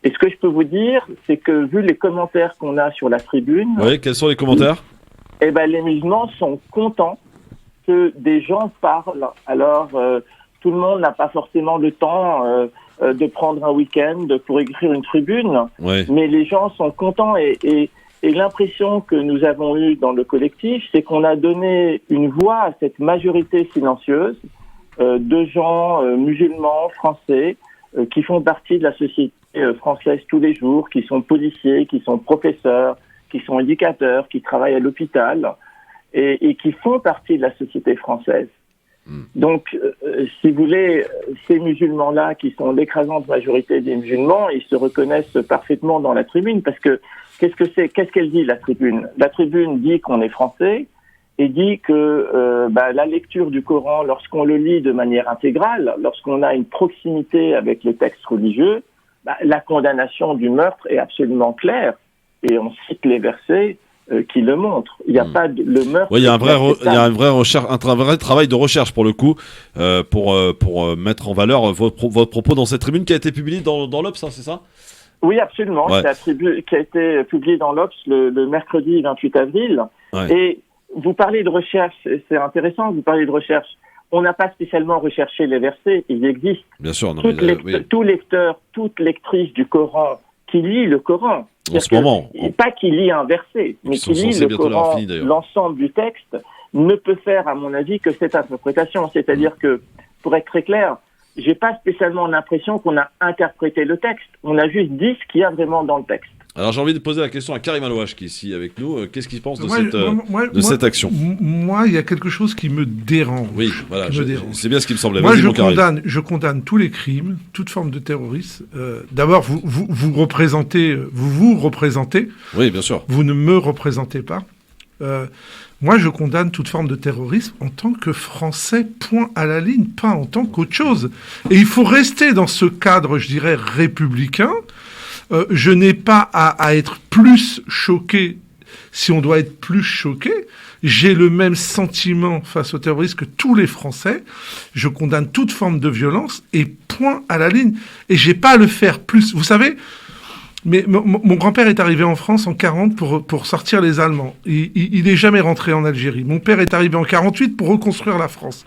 Et ce que je peux vous dire, c'est que vu les commentaires qu'on a sur la tribune... Oui, quels sont les commentaires ? Eh ben, les musulmans sont contents que des gens parlent. Alors, tout le monde n'a pas forcément le temps de prendre un week-end pour écrire une tribune, mais les gens sont contents et l'impression que nous avons eue dans le collectif, c'est qu'on a donné une voix à cette majorité silencieuse de gens musulmans, français, qui font partie de la société française tous les jours, qui sont policiers, qui sont professeurs, qui sont éducateurs, qui travaillent à l'hôpital et qui font partie de la société française. Donc, si vous voulez, ces musulmans-là, qui sont l'écrasante majorité des musulmans, ils se reconnaissent parfaitement dans la tribune, parce que qu'est-ce qu'elle dit, la tribune ? La tribune dit qu'on est français et dit que la lecture du Coran, lorsqu'on le lit de manière intégrale, lorsqu'on a une proximité avec les textes religieux, la condamnation du meurtre est absolument claire. Et on cite les versets qui le montrent. Il n'y a pas le meurtre. Oui, il y a un vrai travail de recherche pour le coup, pour mettre en valeur votre propos dans cette tribune qui a été publiée dans l'Obs, hein, c'est ça ? Oui, absolument. C'est la tribune qui a été publiée dans l'Obs le mercredi 28 avril. Et vous parlez de recherche, c'est intéressant, vous parlez de recherche. On n'a pas spécialement recherché les versets, ils existent. Bien sûr. Non, tout lecteur, toute lectrice du Coran qui lit le Coran, en ce moment, pas qui lit un verset, mais qui lit le Coran, l'ensemble du texte, ne peut faire, à mon avis, que cette interprétation. C'est-à-dire que, pour être très clair, j'ai pas spécialement l'impression qu'on a interprété le texte. On a juste dit ce qu'il y a vraiment dans le texte. Alors j'ai envie de poser la question à Karim Alouache qui est ici avec nous. Qu'est-ce qu'il pense de cette action ? Moi, il y a quelque chose qui me dérange. Oui, voilà, c'est bien ce qui me semblait. Moi, je condamne tous les crimes, toute forme de terrorisme. D'abord, vous représentez. Oui, bien sûr. Vous ne me représentez pas. Moi, je condamne toute forme de terrorisme en tant que Français, point à la ligne, pas en tant qu'autre chose. Et il faut rester dans ce cadre, je dirais, républicain. Je n'ai pas à être plus choqué si on doit être plus choqué. J'ai le même sentiment face au terrorisme que tous les Français. Je condamne toute forme de violence et point à la ligne. Et j'ai pas à le faire plus. Vous savez, mais mon grand-père est arrivé en France en 40 pour sortir les Allemands. Il est jamais rentré en Algérie. Mon père est arrivé en 48 pour reconstruire la France.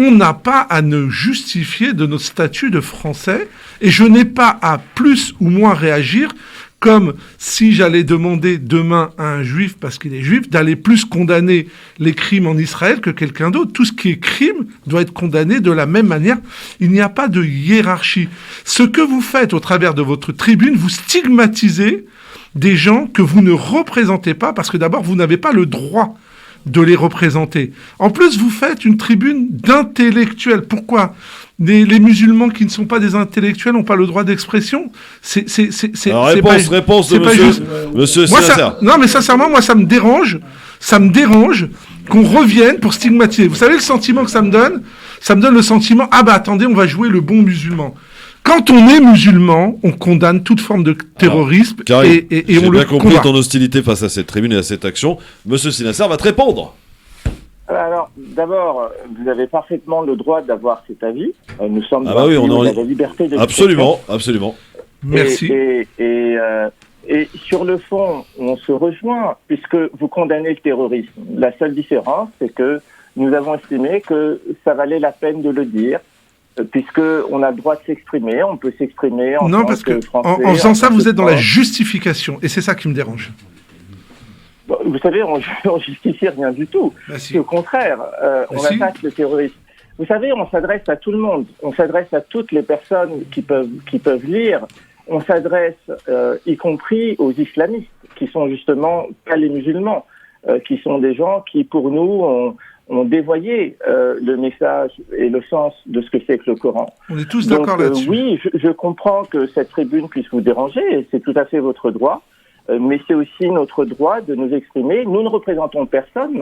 On n'a pas à ne justifier de notre statut de Français et je n'ai pas à plus ou moins réagir comme si j'allais demander demain à un juif, parce qu'il est juif, d'aller plus condamner les crimes en Israël que quelqu'un d'autre. Tout ce qui est crime doit être condamné de la même manière. Il n'y a pas de hiérarchie. Ce que vous faites au travers de votre tribune, vous stigmatisez des gens que vous ne représentez pas, parce que d'abord, vous n'avez pas le droit de les représenter. En plus, vous faites une tribune d'intellectuels. Pourquoi ? Les musulmans qui ne sont pas des intellectuels n'ont pas le droit d'expression. Réponse de monsieur Sinasser. Non, mais sincèrement, moi, ça me dérange. Ça me dérange qu'on revienne pour stigmatiser. Vous savez le sentiment que ça me donne ? Ça me donne le sentiment, attendez, on va jouer le bon musulman. Quand on est musulman, on condamne toute forme de terrorisme et on le combat. J'ai bien compris ton hostilité face à cette tribune et à cette action. Monsieur Sinasser va te répondre. Alors, d'abord, vous avez parfaitement le droit d'avoir cet avis. Nous sommes on a la liberté de absolument. Merci. Et sur le fond, on se rejoint, puisque vous condamnez le terrorisme. La seule différence, c'est que nous avons estimé que ça valait la peine de le dire, puisqu'on a le droit de s'exprimer, on peut s'exprimer en non, tant parce que Français. En faisant ça, vous êtes dans la justification, et c'est ça qui me dérange. Vous savez, on justifie rien du tout. C'est au contraire, on attaque le terrorisme. Vous savez, on s'adresse à tout le monde. On s'adresse à toutes les personnes qui peuvent lire. On s'adresse, y compris aux islamistes, qui sont justement pas les musulmans, qui sont des gens qui, pour nous, ont dévoyé le message et le sens de ce que c'est que le Coran. On est tous d'accord là-dessus. Oui, je comprends que cette tribune puisse vous déranger, et c'est tout à fait votre droit. Mais c'est aussi notre droit de nous exprimer. Nous ne représentons personne.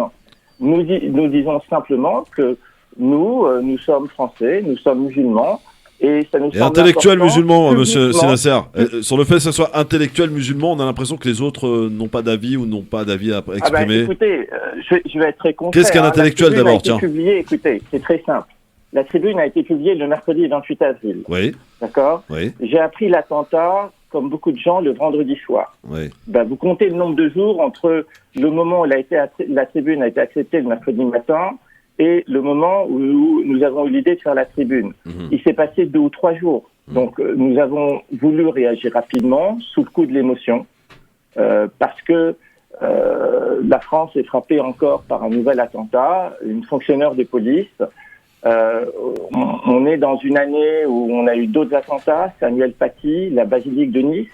Nous disons simplement que nous sommes français, nous sommes musulmans, et ça nous semble intellectuel musulman, important, monsieur publiquement. Sinasser. Sur le fait que ce soit intellectuel musulman, on a l'impression que les autres n'ont pas d'avis ou n'ont pas d'avis à exprimer. Écoutez, je vais être très concret. Qu'est-ce qu'un intellectuel d'abord, tiens? Écoutez, c'est très simple. La tribune a été publiée le mercredi 28 avril. Oui. D'accord. Oui. J'ai appris l'attentat, comme beaucoup de gens, le vendredi soir. Oui. Vous comptez le nombre de jours entre le moment où la tribune a été acceptée le mercredi matin et le moment où nous avons eu l'idée de faire la tribune. Il s'est passé 2 ou 3 jours. Donc nous avons voulu réagir rapidement, sous le coup de l'émotion, parce que la France est frappée encore par un nouvel attentat, une fonctionnaire de police. On est dans une année où on a eu d'autres attentats, Samuel Paty, la basilique de Nice.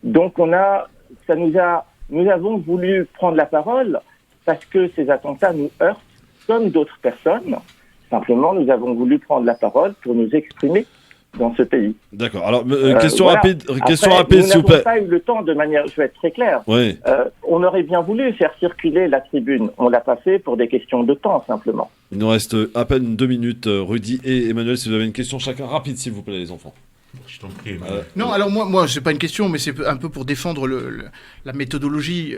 Donc nous avons voulu prendre la parole parce que ces attentats nous heurtent comme d'autres personnes. Simplement, nous avons voulu prendre la parole pour nous exprimer dans ce pays. D'accord. Alors, question rapide, s'il vous plaît. Nous n'avons pas eu le temps de manière, je vais être très clair. Oui. On aurait bien voulu faire circuler la tribune. On l'a pas fait pour des questions de temps, simplement. Il nous reste à peine 2 minutes. Rudy et Emmanuel, si vous avez une question chacun rapide, s'il vous plaît, les enfants. Je t'en prie. Non, alors moi, c'est pas une question, mais c'est un peu pour défendre la méthodologie.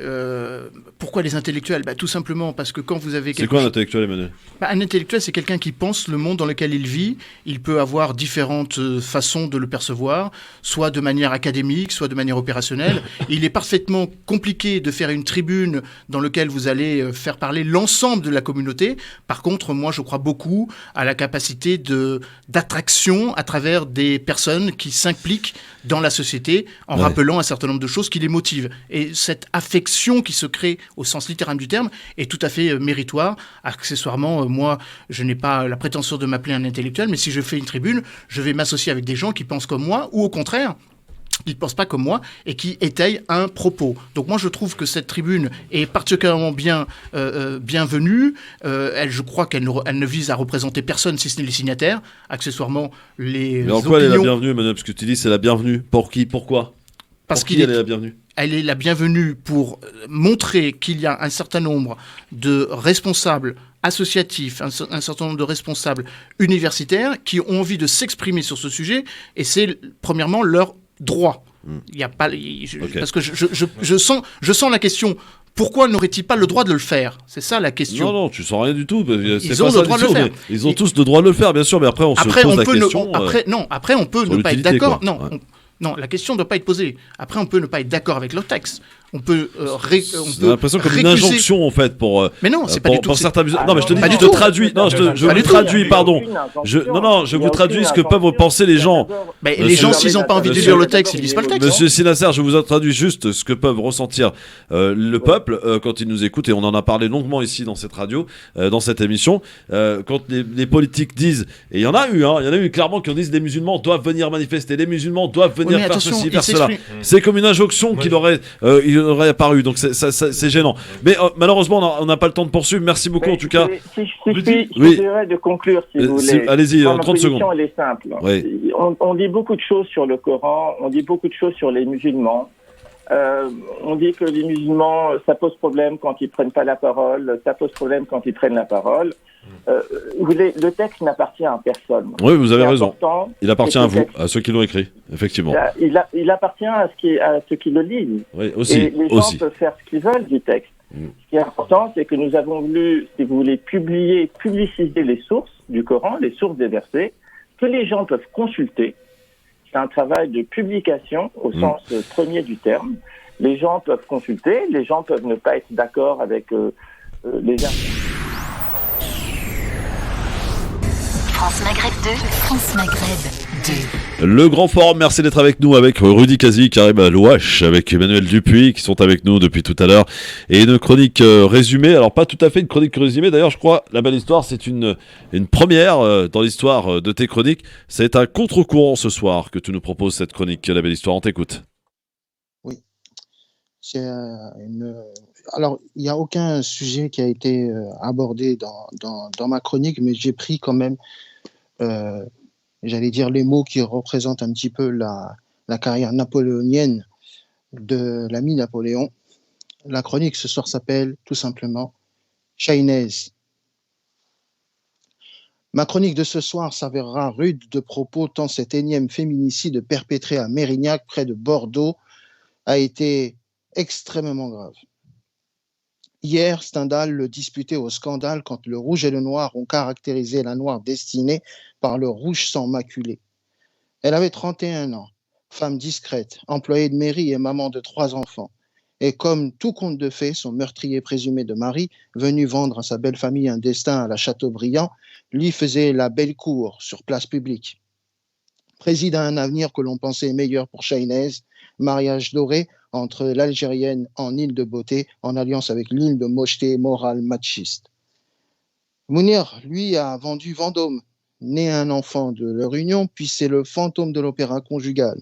Pourquoi les intellectuels ? Tout simplement parce que quand vous avez... C'est quoi un intellectuel, Emmanuel ? Un intellectuel, c'est quelqu'un qui pense le monde dans lequel il vit. Il peut avoir différentes façons de le percevoir, soit de manière académique, soit de manière opérationnelle. Il est parfaitement compliqué de faire une tribune dans laquelle vous allez faire parler l'ensemble de la communauté. Par contre, moi, je crois beaucoup à la capacité d'attraction à travers des personnes qui s'impliquent dans la société en rappelant un certain nombre de choses qui les motivent. Et cette affection qui se crée au sens littéral du terme est tout à fait méritoire. Accessoirement, moi, je n'ai pas la prétention de m'appeler un intellectuel, mais si je fais une tribune, je vais m'associer avec des gens qui pensent comme moi, ou au contraire, qui ne pensent pas comme moi et qui étayent un propos. Donc moi, je trouve que cette tribune est particulièrement bienvenue. Je crois qu'elle ne vise à représenter personne, si ce n'est les signataires. Accessoirement, les Mais en quoi elle est la bienvenue, Emmanuel ? Parce que tu dis c'est la bienvenue. Pour qui ? Pourquoi ? Parce elle est la bienvenue. Elle est la bienvenue pour montrer qu'il y a un certain nombre de responsables associatifs, un certain nombre de responsables universitaires qui ont envie de s'exprimer sur ce sujet, et c'est premièrement leur droit. Il y a pas, parce que je sens la question. Pourquoi n'aurait-il pas le droit de le faire ? C'est ça la question. Non, tu sens rien du tout. Ils ont le droit de le faire. Ils ont tous le droit de le faire, bien sûr, mais après on se pose la question. Après on peut ne pas être d'accord. Non, la question ne doit pas être posée. Après, on peut ne pas être d'accord avec le texte. On peut j'ai l'impression comme une injonction en fait pour. Mais non, c'est pas du tout. Pour certains non, mais je te dis, je te traduis. Non, je vous traduis, pardon. Je vous traduis ce que peuvent penser les gens. Mais les gens, s'ils n'ont pas envie de lire le texte, ils lisent pas le texte. Monsieur Sinasser, je vous traduis juste ce que peuvent ressentir le peuple quand ils nous écoutent, et on en a parlé longuement ici dans cette radio, dans cette émission. Quand les politiques disent, et il y en a eu clairement qui ont dit les musulmans doivent venir manifester, les musulmans doivent venir faire ceci, faire cela. C'est comme une injonction qu'il aurait apparu, donc c'est gênant. Mais malheureusement, on n'a pas le temps de poursuivre. Merci beaucoup en tout cas. Si je dirais de conclure, si vous voulez. Allez-y, en 30 secondes. Elle est simple. Oui. On dit beaucoup de choses sur le Coran, on dit beaucoup de choses sur les musulmans. On dit que les musulmans, ça pose problème quand ils prennent pas la parole, ça pose problème quand ils prennent la parole. Le texte n'appartient à personne. Oui, vous avez raison. Il appartient à vous, à ceux qui l'ont écrit, effectivement. Il appartient à ceux qui le lisent. Oui, aussi. Et les gens peuvent faire ce qu'ils veulent du texte. Ce qui est important, c'est que nous avons voulu, si vous voulez, publiciser les sources du Coran, les sources des versets, que les gens peuvent consulter. c'est un travail de publication au sens premier du terme. Les gens peuvent consulter, les gens peuvent ne pas être d'accord avec les... France Maghreb 2, France Maghreb 2. Le grand forum, merci d'être avec nous avec Rudy Kazi, Karim Louache, avec Emmanuel Dupuis qui sont avec nous depuis tout à l'heure. Et une chronique résumée, alors pas tout à fait une chronique résumée, d'ailleurs je crois, La Belle Histoire, c'est une première dans l'histoire de tes chroniques. C'est un contre-courant ce soir que tu nous proposes cette chronique, La Belle Histoire, on t'écoute. Oui, alors il n'y a aucun sujet qui a été abordé dans ma chronique, mais j'ai pris quand même... j'allais dire les mots qui représentent un petit peu la carrière napoléonienne de l'ami Napoléon. La chronique ce soir s'appelle tout simplement Chahinez. Ma chronique de ce soir s'avérera rude de propos tant cet énième féminicide perpétré à Mérignac près de Bordeaux a été extrêmement grave. Hier, Stendhal le disputait au scandale quand le rouge et le noir ont caractérisé la noire destinée par le rouge sang maculé. Elle avait 31 ans, femme discrète, employée de mairie et maman de 3 enfants. Et comme tout conte de fées, son meurtrier présumé de mari, venu vendre à sa belle famille un destin à la Chateaubriand, lui faisait la belle cour sur place publique. Préside à un avenir que l'on pensait meilleur pour Chahinez, mariage doré entre l'Algérienne en île de beauté en alliance avec l'île de mocheté morale machiste. Mounir, lui, a vendu Vendôme, né un enfant de leur union, puis c'est le fantôme de l'opéra conjugal.